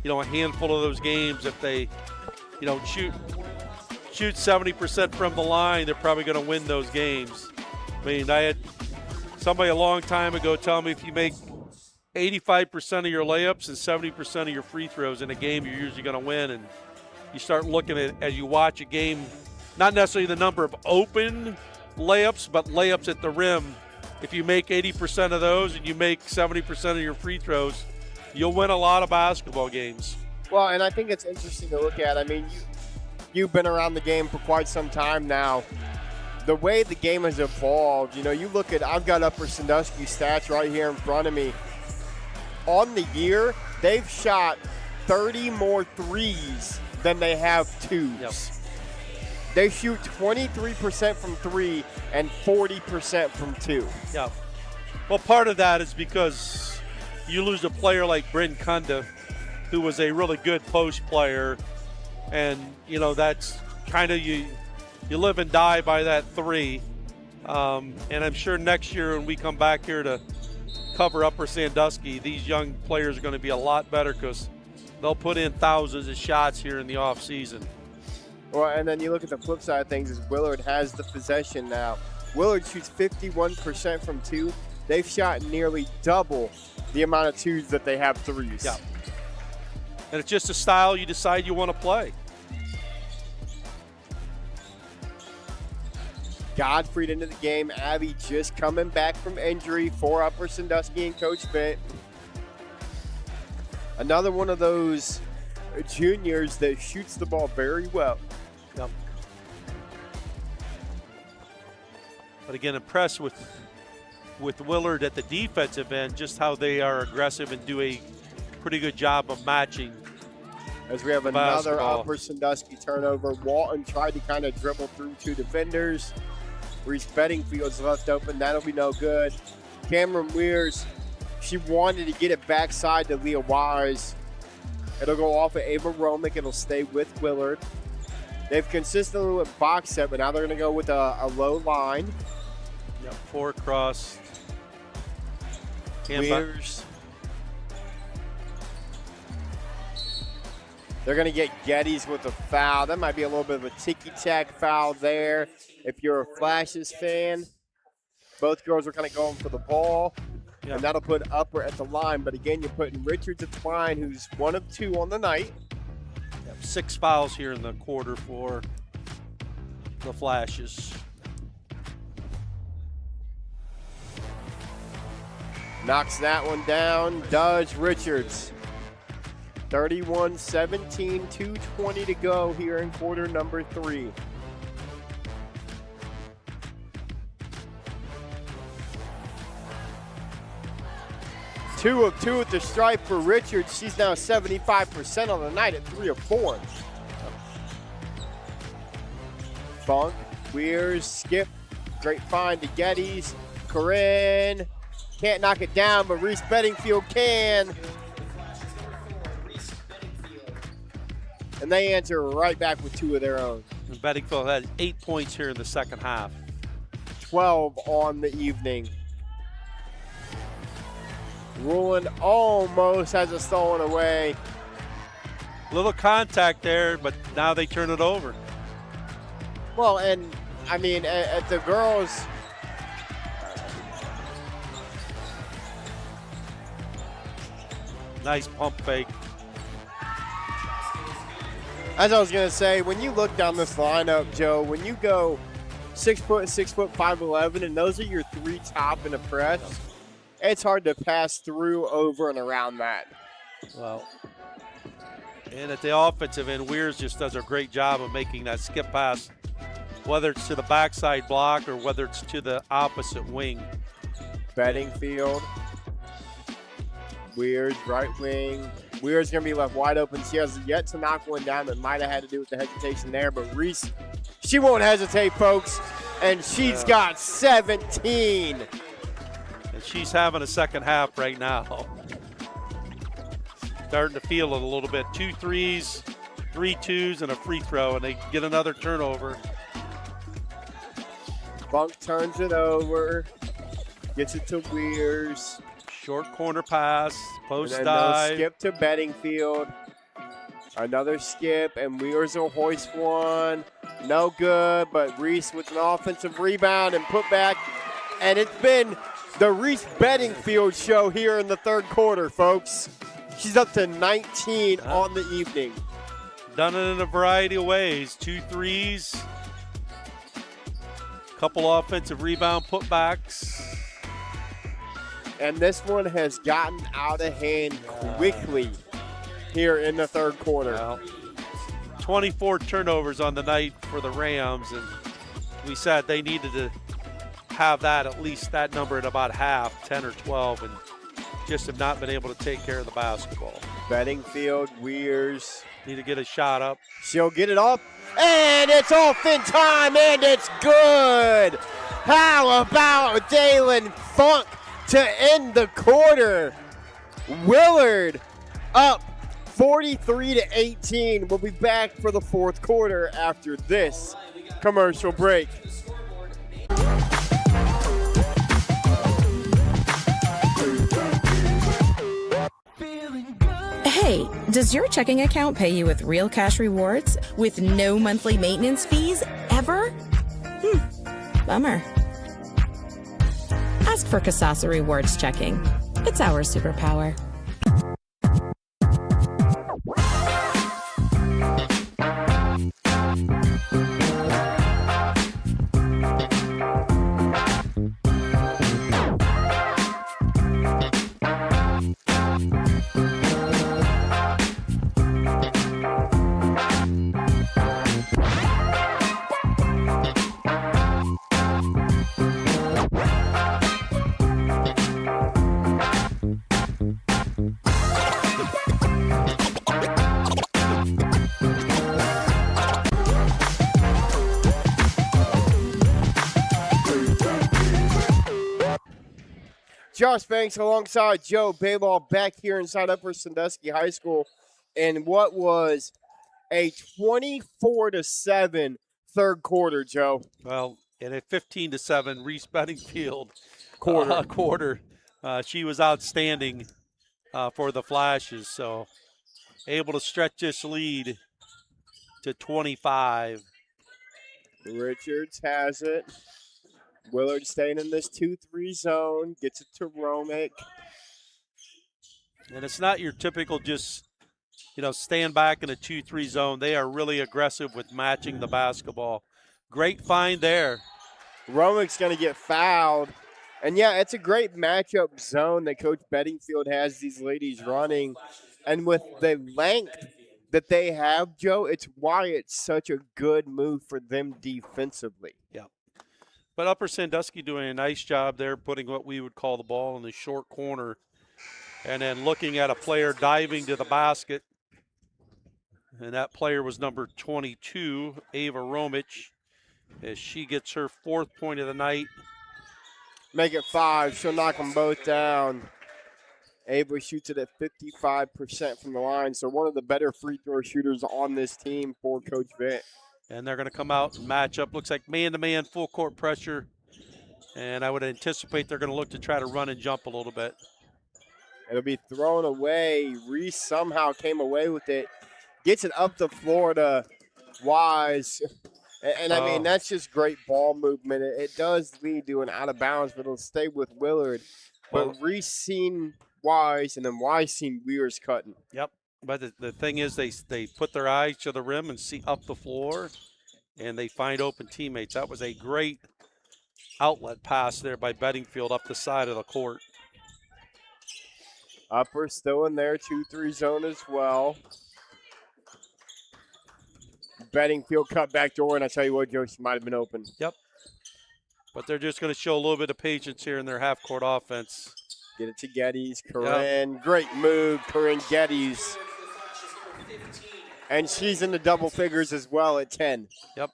a handful of those games, if they, shoot 70% from the line, they're probably going to win those games. I mean, I had somebody a long time ago tell me if you make 85% of your layups and 70% of your free throws in a game, you're usually going to win. And you start looking at, as you watch a game, not necessarily the number of open layups, but layups at the rim. If you make 80% of those and you make 70% of your free throws, you'll win a lot of basketball games. Well, and I think it's interesting to look at. I mean, you've been around the game for quite some time now. The way the game has evolved, you look at, I've got Upper Sandusky stats right here in front of me. On the year, they've shot 30 more threes than they have twos. Yep. They shoot 23% from three and 40% from two. Yeah. Well, part of that is because you lose a player like Bryn Kunda, who was a really good post player, and that's kind of you live and die by that three. And I'm sure next year when we come back here to cover Upper Sandusky, these young players are going to be a lot better because they'll put in thousands of shots here in the off season. Well, and then you look at the flip side of things is Willard has the possession now. Willard shoots 51% from two. They've shot nearly double the amount of twos that they have threes. Yeah. And it's just a style you decide you want to play. Godfrey into the game. Abby just coming back from injury for Upper Sandusky and Coach Bent. Another one of those juniors that shoots the ball very well. Yep. But again, impressed with Willard at the defensive end, just how they are aggressive and do a pretty good job of matching. As we have another Upper Sandusky turnover. Walton tried to kind of dribble through two defenders. Reese Bedingfield's left open. That'll be no good. Cameron Weirs, she wanted to get it backside to Leah Wise. It'll go off of Ava Romich. It'll stay with Willard. They've consistently went box set, but now they're going to go with a low line. Yep, 4 across. Weirs. They're going to get Gettys with a foul. That might be a little bit of a ticky-tack foul there. If you're a Flashes fan, both girls are kind of going for the ball. Yep. And that'll put Upper at the line. But again, you're putting Richards at the line, who's 1 of 2 on the night. Yep, 6 fouls here in the quarter for the Flashes. Knocks that one down, does Richards. 31-17, 2:20 to go here in quarter number 3. Two of 2 at the stripe for Richards. She's now 75% on the night at 3 of 4. Funk, Weirs, skip, great find to Gettys. Corrin can't knock it down, but Reese Bedingfield can. And they answer right back with 2 of their own. And Bedingfield had 8 points here in the second half. 12 on the evening. Rulon almost has it stolen away. Little contact there, but now they turn it over. Well, and I mean, at the girls, Nice pump fake. As I was going to say, when you look down this lineup, Joe, when you go 6 foot, 6 foot, 5'11", and those are your three top in a press, it's hard to pass through, over, and around that. Well, and at the offensive end, Weirs just does a great job of making that skip pass, whether it's to the backside block or whether it's to the opposite wing. Bedingfield, Weirs, right wing. Weirs going to be left wide open. She has yet to knock one down that might have had to do with the hesitation there, but Reese, she won't hesitate, folks, and she's got 17. And she's having a second half right now. Starting to feel it a little bit. 2 threes, 3 twos, and a free throw, and they get another turnover. Funk turns it over, gets it to Weirs. Short corner pass, post And then dive. they'll skip to Bedingfield. Another skip, and Weirs will hoist one. No good, but Reese with an offensive rebound and put back. And it's been the Reese Bedingfield show here in the third quarter, folks. She's up to 19 on the evening. Done it in a variety of ways. 2 threes, couple offensive rebound putbacks. And this one has gotten out of hand quickly here in the third quarter. Well, 24 turnovers on the night for the Rams, and we said they needed to have that, at least that number at about half, 10 or 12, and just have not been able to take care of the basketball. Bedingfield, Weirs. Need to get a shot up. She'll get it off, and it's off in time, and it's good. How about Dalen Funk to end the quarter? Willard up 43-18. We'll be back for the fourth quarter after this commercial break. Hey, does your checking account pay you with real cash rewards with no monthly maintenance fees ever? Bummer. Ask for Kasasa Rewards Checking. It's our superpower. Josh Banks alongside Joe Balogh back here inside Upper Sandusky High School in what was a 24-7 third quarter, Joe. Well, in a 15-7 Reese Bedingfield Quarter. She was outstanding for the Flashes, so able to stretch this lead to 25. Richards has it. Willard staying in this 2-3 zone, gets it to Romich. And it's not your typical just, stand back in a 2-3 zone. They are really aggressive with matching the basketball. Great find there. Romich's going to get fouled. And, yeah, it's a great matchup zone that Coach Bedingfield has these ladies running. And with the length that they have, Joe, it's why it's such a good move for them defensively. Yeah. But Upper Sandusky doing a nice job there, putting what we would call the ball in the short corner, and then looking at a player diving to the basket. And that player was number 22, Ava Romich, as she gets her 4th point of the night. Make it 5. She'll knock them both down. Ava shoots it at 55% from the line, so one of the better free throw shooters on this team for Coach Vitt. And they're going to come out and match up. Looks like man-to-man, full court pressure. And I would anticipate they're going to look to try to run and jump a little bit. It'll be thrown away. Reese somehow came away with it. Gets it up the floor to Wise. And I mean, that's just great ball movement. It does lead to an out of bounds, but it'll stay with Willard. But Reese seen Wise, and then Wise seen Weir's cutting. Yep. But the thing is, they put their eyes to the rim and see up the floor, and they find open teammates. That was a great outlet pass there by Bedingfield up the side of the court. Upper still in there, 2-3 zone as well. Bedingfield cut back door, and I tell you what, Joe, she might have been open. Yep. But they're just going to show a little bit of patience here in their half-court offense. Get it to Gettys. Corrin, great move, Corrin Gettys. And she's in the double figures as well at 10. Yep.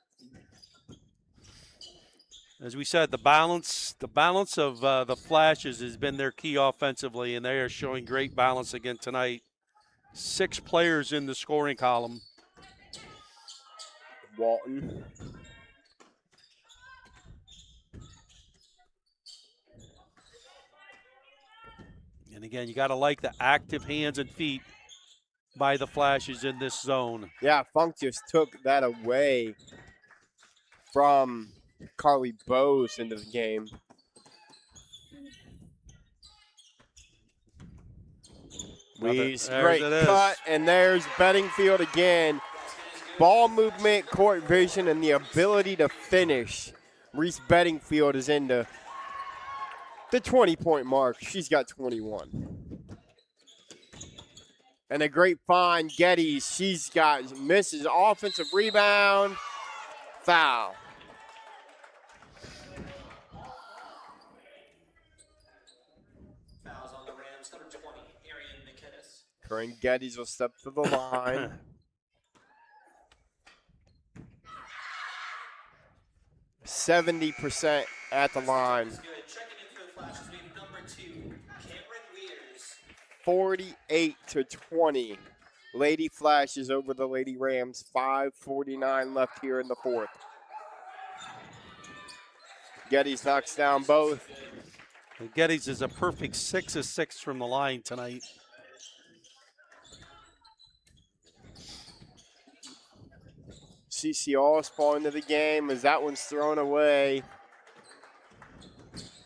As we said, the balance of the Flashes has been their key offensively, and they are showing great balance again tonight. 6 players in the scoring column. Walton. And again, you got to like the active hands and feet by the Flashes in this zone. Yeah, Funk just took that away from Carly Bowes into the game. Weeze, great cut, and there's Bedingfield again. Ball movement, court vision, and the ability to finish. Reese Bedingfield is into the 20-point mark. She's got 21. And a great find, Gettys. She's got misses, offensive rebound, foul. Fouls on the Rams, number 20, Arian McKinnis. Corrin Gettys will step to the line. 70% at the line. Good. Checking in for the Flashes, we have number 2, Cameron Weers. 48-20. Lady Flashes over the Lady Rams. 5:49 left here in the fourth. Gettys knocks down both. And Gettys is a perfect 6 of 6 from the line tonight. CC Allspaw into the game as that one's thrown away.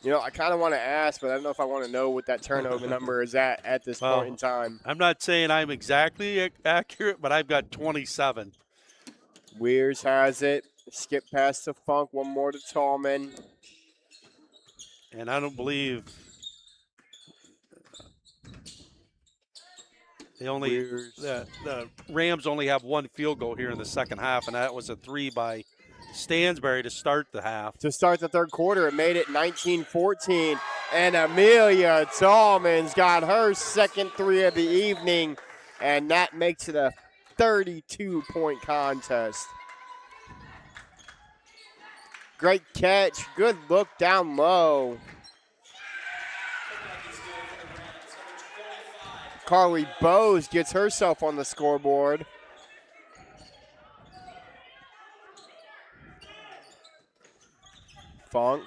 You know, I kind of want to ask, but I don't know if I want to know what that turnover number is at this point in time. I'm not saying I'm exactly accurate, but I've got 27. Weers has it. Skip past to Funk. One more to Tallman. And I don't believe they only the Rams only have 1 field goal here in the second half, and that was a 3 by Stansbury to start the half. To start the third quarter, it made it 19-14, and Amelia Tallman's got her second 3 of the evening, and that makes it a 32-point contest. Great catch, good look down low. Carly Bowes gets herself on the scoreboard. Funk.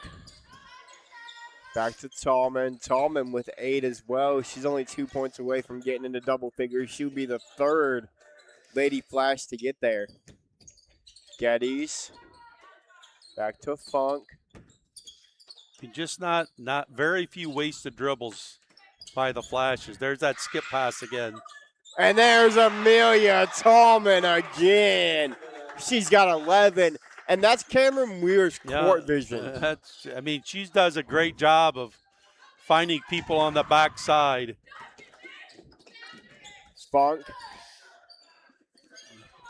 Back to Tallman. Tallman with 8 as well. She's only 2 points away from getting into double figures. She'll be the third Lady Flash to get there. Gettys. Back to Funk. Just not very few wasted dribbles by the Flashes. There's that skip pass again. And there's Amelia Tallman again. She's got 11. And that's Cameron Weir's court vision. I mean, she does a great job of finding people on the backside. Funk.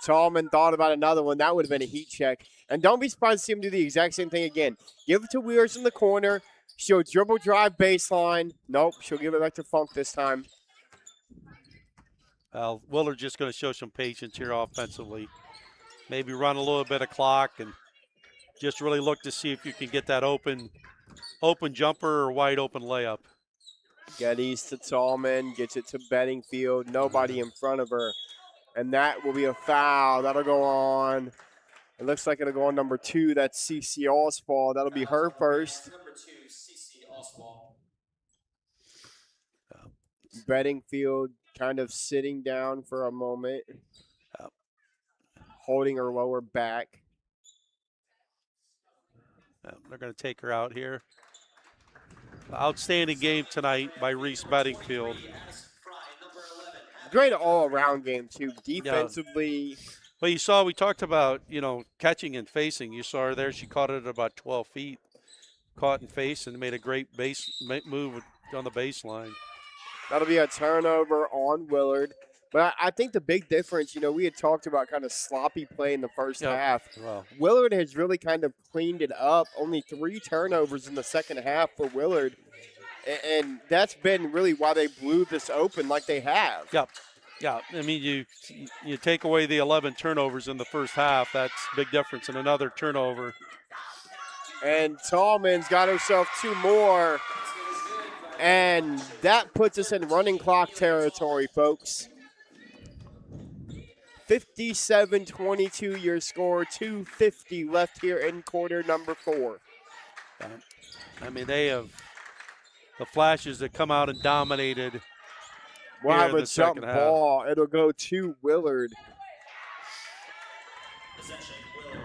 Tallman thought about another one. That would have been a heat check. And don't be surprised to see him do the exact same thing again. Give it to Wears in the corner. She'll dribble drive baseline. Nope, she'll give it back to Funk this time. Willard's just going to show some patience here offensively. Maybe run a little bit of clock and just really look to see if you can get that open jumper or wide open layup. Gettys to Tallman, gets it to Bedingfield. Nobody in front of her. And that will be a foul. That'll go on. It looks like it'll go on number 2. That's CC Allspaw. That'll be her first. Number 2, CC Allspaw. Bedingfield kind of sitting down for a moment. Holding her lower back. They're going to take her out here. Outstanding game tonight by Reese Bedingfield. Great all-around game, too. Defensively. Well, you saw, we talked about, catching and facing. You saw her there. She caught it at about 12 feet. Caught and faced and made a great base move on the baseline. That'll be a turnover on Willard. But I think the big difference, we had talked about kind of sloppy play in the first half. Well, Willard has really kind of cleaned it up. Only 3 turnovers in the second half for Willard. And that's been really why they blew this open like they have. Yep. Yeah, I mean, you take away the 11 turnovers in the first half. That's a big difference in another turnover. And Tallman's got herself 2 more. And that puts us in running clock territory, folks. 57-22 your score, 2:50 left here in quarter number 4. I mean, they have the Flashes that come out and dominated. We'll have in a the jump second half. ball. It'll go to Willard. Possession, Willard.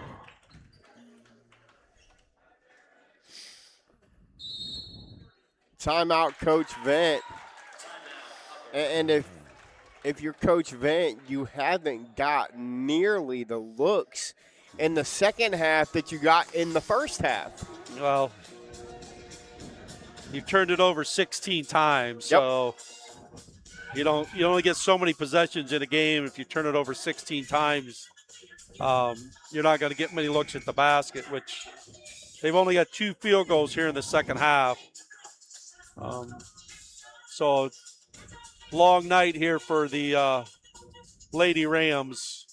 Timeout, Coach Vent. And if you're Coach Vent, you haven't got nearly the looks in the second half that you got in the first half. Well, you've turned it over 16 times, Yep. so you only get so many possessions in a game. If you turn it over 16 times, you're not going to get many looks at the basket, which they've only got 2 field goals here in the second half. So long night here for the Lady Rams.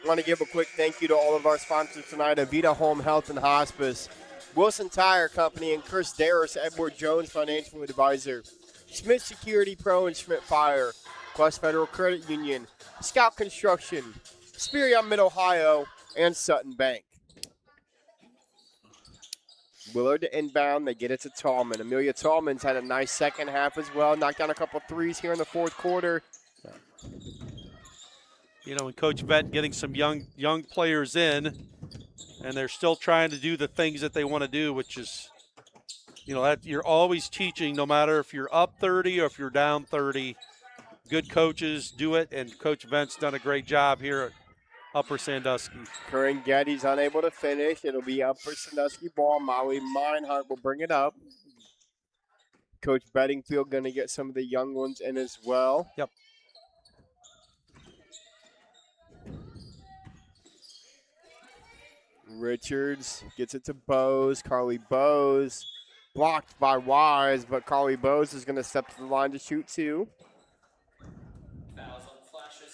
I want to give a quick thank you to all of our sponsors tonight: Avita Home Health and Hospice, Wilson Tire Company, and Chris Darris, Edward Jones Financial Advisor, Smith Security Pro and Schmidt Fire, Quest Federal Credit Union, Scout Construction, Spirion Mid-Ohio, and Sutton Bank. Willard to inbound. They get it to Tallman. Amelia Tallman's had a nice second half as well. Knocked down a couple threes here in the fourth quarter. And Coach Vent getting some young players in, and they're still trying to do the things that they want to do, which is, that you're always teaching, no matter if you're up 30 or if you're down 30. Good coaches do it, and Coach Vent's done a great job here at Upper Sandusky. Corrin Gettys unable to finish. It'll be Upper Sandusky ball. Molly Meinhardt will bring it up. Coach Bedingfield going to get some of the young ones in as well. Yep. Richards gets it to Bowes. Carly Bowes blocked by Wise, but Carly Bowes is going to step to the line to shoot 2.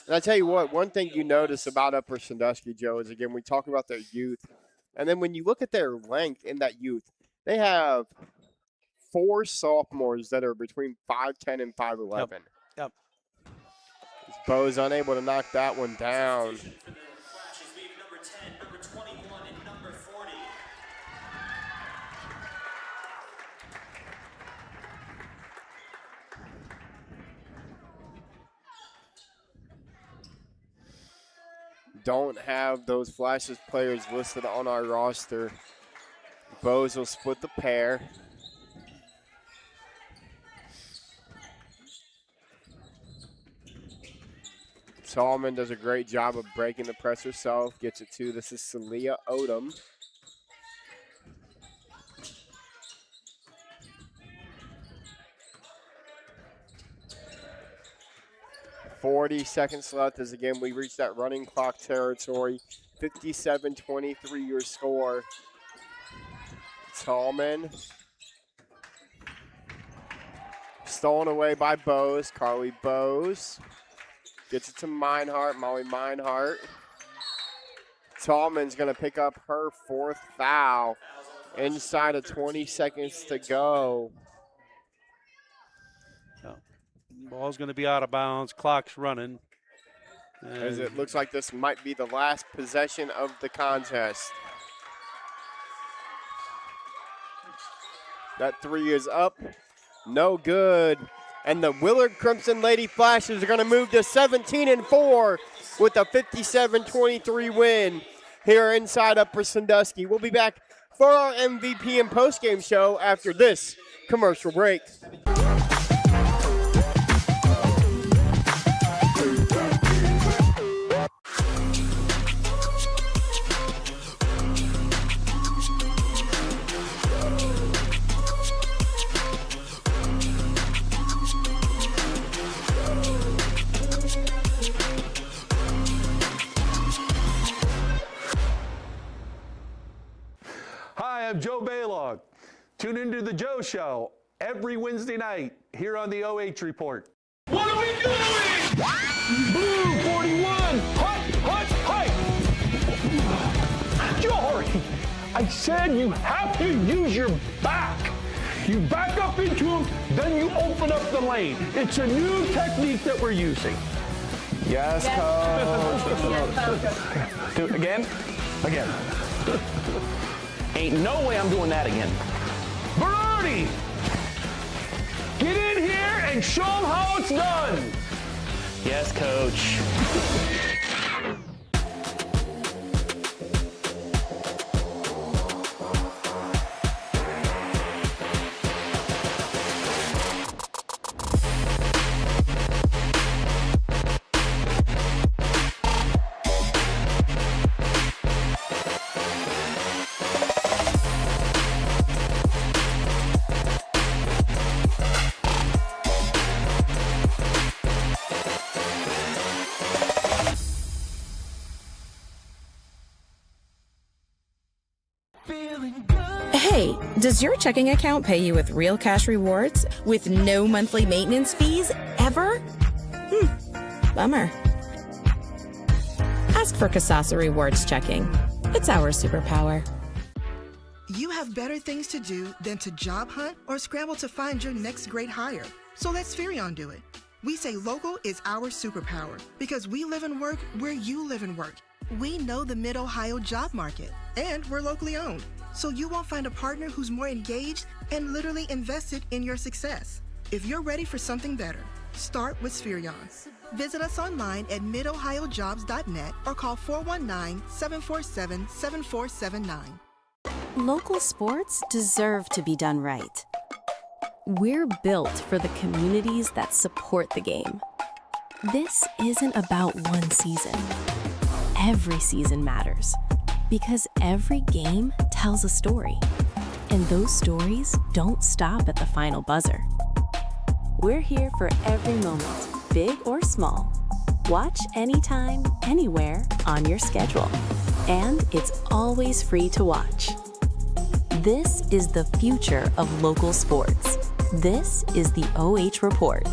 And I tell you what, one thing you notice about Upper Sandusky, Joe, is, again, we talk about their youth. And then when you look at their length in that youth, they have 4 sophomores that are between 5'10 and 5'11. Yep. Bo's unable to knock that one down. Flashes, we have number 10, number 21, and number 40. Don't have those Flashes players listed on our roster. Bose will split the pair. Tallman does a great job of breaking the press herself. Gets it to, this is Celia Odom. .40 left as, again, we reach that running clock territory. 57-23 your score. Tallman. Stolen away by Bowes. Carly Bowes. Gets it to Meinhardt. Molly Meinhardt. Tallman's going to pick up her 4th foul. Inside of 20 seconds to go. Ball's going to be out of bounds. Clock's running. As it looks like this might be the last possession of the contest. That 3 is up. No good. And the Willard Crimson Lady Flashes are going to move to 17-4 with a 57-23 win here inside Upper Sandusky. We'll be back for our MVP and postgame show after this commercial break. Hi, I'm Joe Balogh. Tune into the Joe Show every Wednesday night here on the OH Report. What are we doing? Blue 41, hut, Jory, I said you have to use your back. You back up into him, then you open up the lane. It's a new technique that we're using. Yes, coach. Do it again? Again. Ain't no way I'm doing that again. Berardi! Get in here and show them how it's done. Yes, coach. Hey, does your checking account pay you with real cash rewards with no monthly maintenance fees ever? Bummer. Ask for Kasasa Rewards Checking. It's our superpower. You have better things to do than to job hunt or scramble to find your next great hire. So let Spherion do it. We say local is our superpower because we live and work where you live and work. We know the Mid-Ohio job market, and we're locally owned. So you won't find a partner who's more engaged and literally invested in your success. If you're ready for something better, start with Spherion. Visit us online at midohiojobs.net or call 419-747-7479. Local sports deserve to be done right. We're built for the communities that support the game. This isn't about one season. Every season matters because every game tells a story, and those stories don't stop at the final buzzer. We're here for every moment, big or small. Watch anytime, anywhere, on your schedule. And it's always free to watch. This is the future of local sports. This is the OH Report.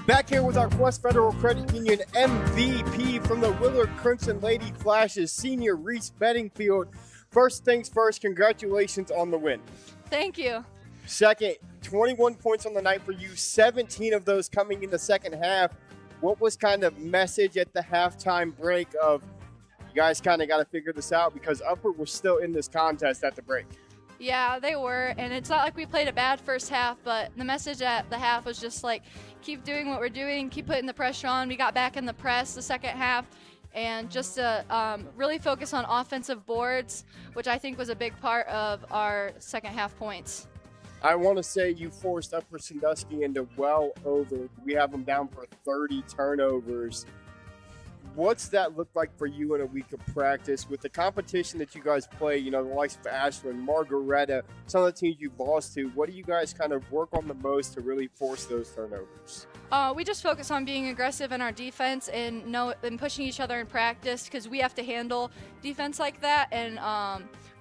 Back here with our Quest Federal Credit Union MVP from the Willard Crimson Lady Flashes, senior Reese Bedingfield. First things first, congratulations on the win. Thank you. Second, 21 points on the night for you, 17 of those coming in the second half. What was kind of message at the halftime break of you guys kind of got to figure this out because Upper was still in this contest at the break? Yeah, they were, and it's not like we played a bad first half, but the message at the half was just like, keep doing what we're doing, keep putting the pressure on. We got back in the press the second half, and just to really focus on offensive boards, which I think was a big part of our second half points. I want to say you forced Upper Sandusky into well over. We have them down for 30 turnovers. What's that look like for you in a week of practice with the competition that you guys play? You know, the likes of Ashland, Margaretta, some of the teams you've lost to. What do you guys kind of work on the most to really force those turnovers? We just focus on being aggressive in our defense and pushing each other in practice because we have to handle defense like that, and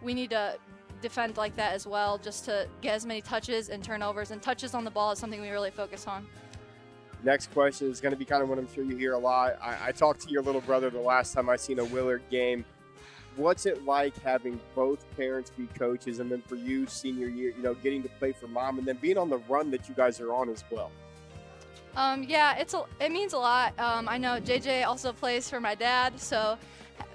we need to defend like that as well, just to get as many touches and turnovers. And touches on the ball is something we really focus on. Next question is going to be kind of what I'm sure you hear a lot. I talked to your little brother the last time I seen a Willard game. What's it like having both parents be coaches, and then for you, senior year, you know, getting to play for mom, and then being on the run that you guys are on as well? Yeah, it means a lot. I know JJ also plays for my dad, so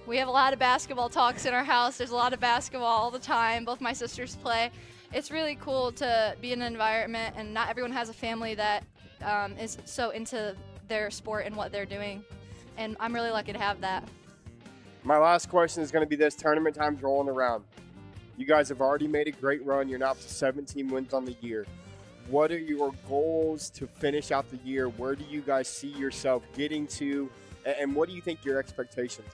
we have a lot of basketball talks in our house. There's a lot of basketball all the time. Both my sisters play. It's really cool to be in an environment, and not everyone has a family that is so into their sport and what they're doing, and I'm really lucky to have that. My last question is going to be this: tournament time's rolling around. You guys have already made a great run. You're now up to 17 wins on the year. What are your goals to finish out the year? Where do you guys see yourself getting to, and what do you think your expectations are?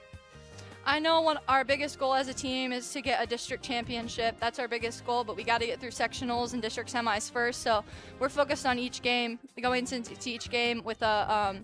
I know our biggest goal as a team is to get a district championship. That's our biggest goal, but we got to get through sectionals and district semis first. So we're focused on each game, going into each game with a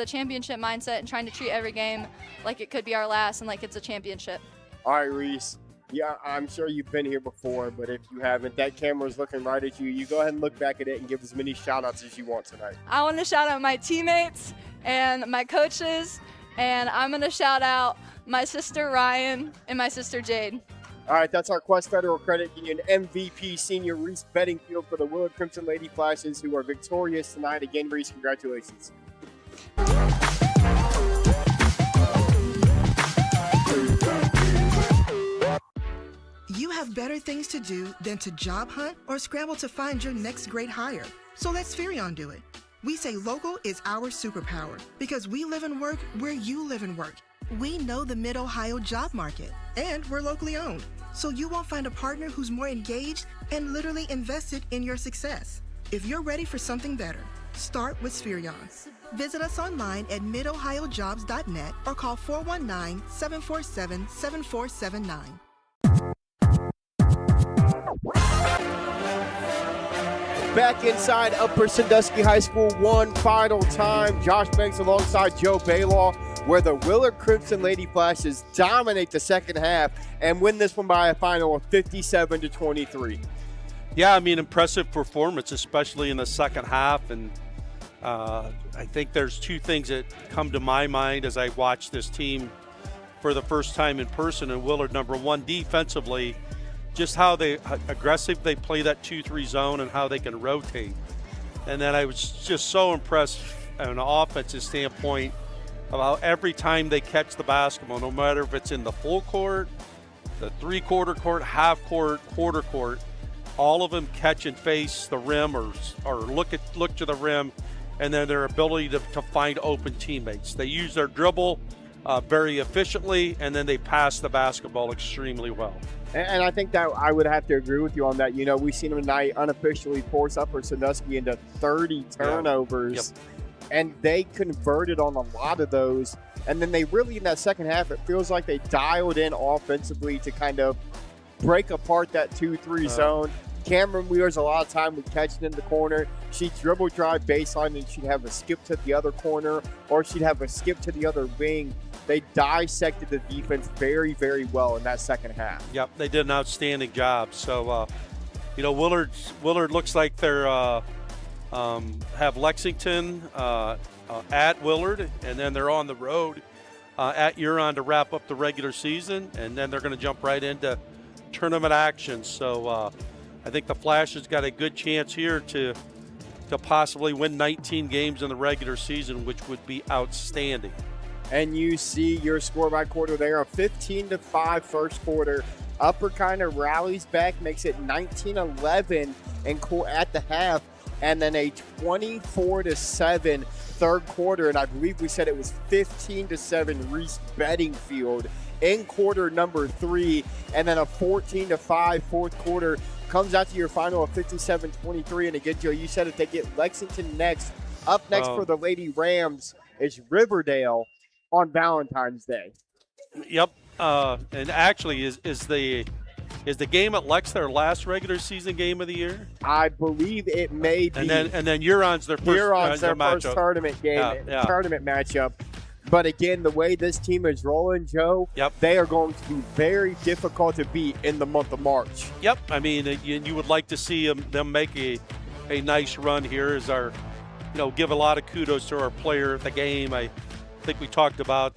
championship mindset and trying to treat every game like it could be our last and like it's a championship. All right, Reese. Yeah, I'm sure you've been here before, but if you haven't, that camera's looking right at you. You go ahead and look back at it and give as many shout-outs as you want tonight. I want to shout out my teammates and my coaches, and I'm going to shout out my sister Ryan and my sister Jade. All right, that's our Quest Federal Credit Union MVP senior Reese Bedingfield for the Willard Crimson Lady Flashes, who are victorious tonight. Again, Reese, congratulations. You have better things to do than to job hunt or scramble to find your next great hire. So let's Furion do it. We say local is our superpower because we live and work where you live and work. We know the Mid-Ohio job market, and we're locally owned. So you won't find a partner who's more engaged and literally invested in your success. If you're ready for something better, start with Spherion. Visit us online at midohiojobs.net or call 419-747-7479. Back inside Upper Sandusky High School one final time. Josh Banks alongside Joe Balogh, where the Willard Crimson Lady Flashes dominate the second half and win this one by a final of 57-23. Yeah, I mean, impressive performance, especially in the second half. And I think there's two things that come to my mind as I watch this team for the first time in person in Willard. Number one, defensively, just how aggressive they play that 2-3 zone and how they can rotate. And then I was just so impressed on an offensive standpoint of how every time they catch the basketball, no matter if it's in the full court, the three-quarter court, half court, quarter court, all of them catch and face the rim or look to the rim, and then their ability to find open teammates. They use their dribble very efficiently, and then they pass the basketball extremely well. And I think that I would have to agree with you on that. You know, we've seen them tonight unofficially force Upper Sandusky into 30 turnovers. Yep. And they converted on a lot of those. And then they really, in that second half, it feels like they dialed in offensively to kind of break apart that 2-3 zone. Cameron Wheeler's a lot of time with catching in the corner. She'd dribble drive baseline and she'd have a skip to the other corner, or she'd have a skip to the other wing. They dissected the defense very, very well in that second half. Yep, they did an outstanding job. So, Willard looks like they're have Lexington at Willard, and then they're on the road at Huron to wrap up the regular season, and then they're going to jump right into tournament action. So I think the Flashes got a good chance here to possibly win 19 games in the regular season, which would be outstanding. And you see your score by quarter there, a 15-5 first quarter. Upper kind of rallies back, makes it 19-11 at the half, and then a 24-7 third quarter. And I believe we said it was 15-7 Reese Bedingfield in quarter number 3, and then a 14-5 fourth quarter comes out to your final of 57-23. And again, Joe, you said if they get Lexington next, up next for the Lady Rams is Riverdale on Valentine's Day. Yep. And actually, is the game at Lex their last regular season game of the year? I believe it may be. And then Huron's their first, first tournament game, tournament matchup. But again, the way this team is rolling, Joe, they are going to be very difficult to beat in the month of March. Yep. I mean, you would like to see them make a nice run here as our, give a lot of kudos to our player at the game. I think we talked about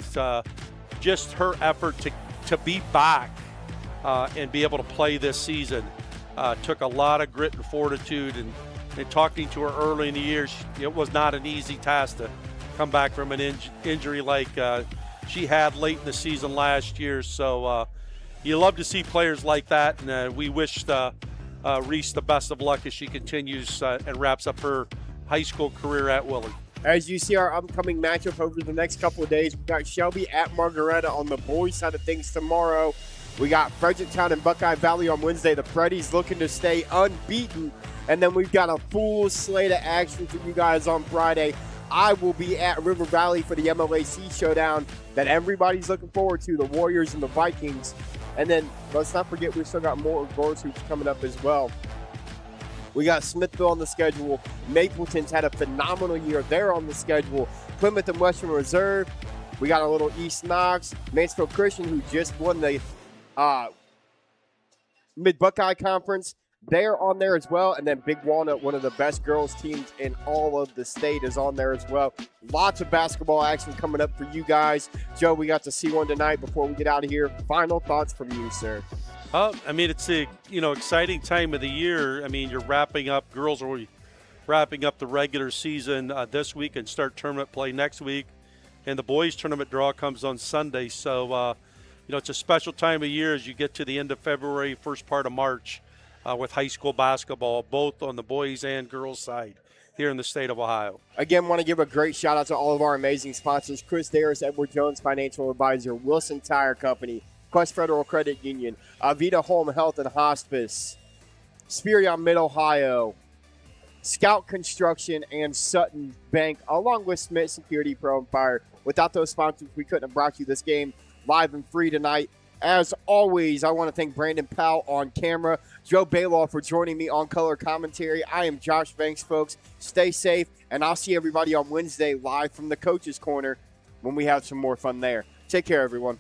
just her effort to be back and be able to play this season. Took a lot of grit and fortitude, and talking to her early in the year, it was not an easy task to come back from an injury like she had late in the season last year. So you love to see players like that, and we wish Reese the best of luck as she continues and wraps up her high school career at Willard. As you see our upcoming matchup over the next couple of days, we've got Shelby at Margaretta on the boys' side of things tomorrow. We got Fredericktown and Buckeye Valley on Wednesday. The Freddies looking to stay unbeaten. And then we've got a full slate of action for you guys on Friday. I will be at River Valley for the MLAC showdown that everybody's looking forward to, the Warriors and the Vikings. And then let's not forget we've still got more girls hoops coming up as well. We got Smithville on the schedule. Mapleton's had a phenomenal year. They're on the schedule. Plymouth and Western Reserve. We got a little East Knox. Mansfield Christian, who just won the Mid-Buckeye Conference. They're on there as well. And then Big Walnut, one of the best girls teams in all of the state, is on there as well. Lots of basketball action coming up for you guys. Joe, we got to see one tonight before we get out of here. Final thoughts from you, sir. I mean, it's a exciting time of the year. I mean, you're wrapping up, girls are wrapping up the regular season this week and start tournament play next week. And the boys tournament draw comes on Sunday. So, it's a special time of year as you get to the end of February, first part of March. With high school basketball, both on the boys and girls side here in the state of Ohio. Again, want to give a great shout out to all of our amazing sponsors: Chris Darris, Edward Jones Financial Advisor, Wilson Tire Company, Quest Federal Credit Union, Avita Home Health and Hospice, Spirion Mid-Ohio, Scout Construction, and Sutton Bank, along with Smith Security Pro and Fire. Without those sponsors, we couldn't have brought you this game live and free tonight. As always, I want to thank Brandon Powell on camera, Joe Balogh for joining me on color commentary. I am Josh Banks, folks. Stay safe, and I'll see everybody on Wednesday live from the Coach's Corner when we have some more fun there. Take care, everyone.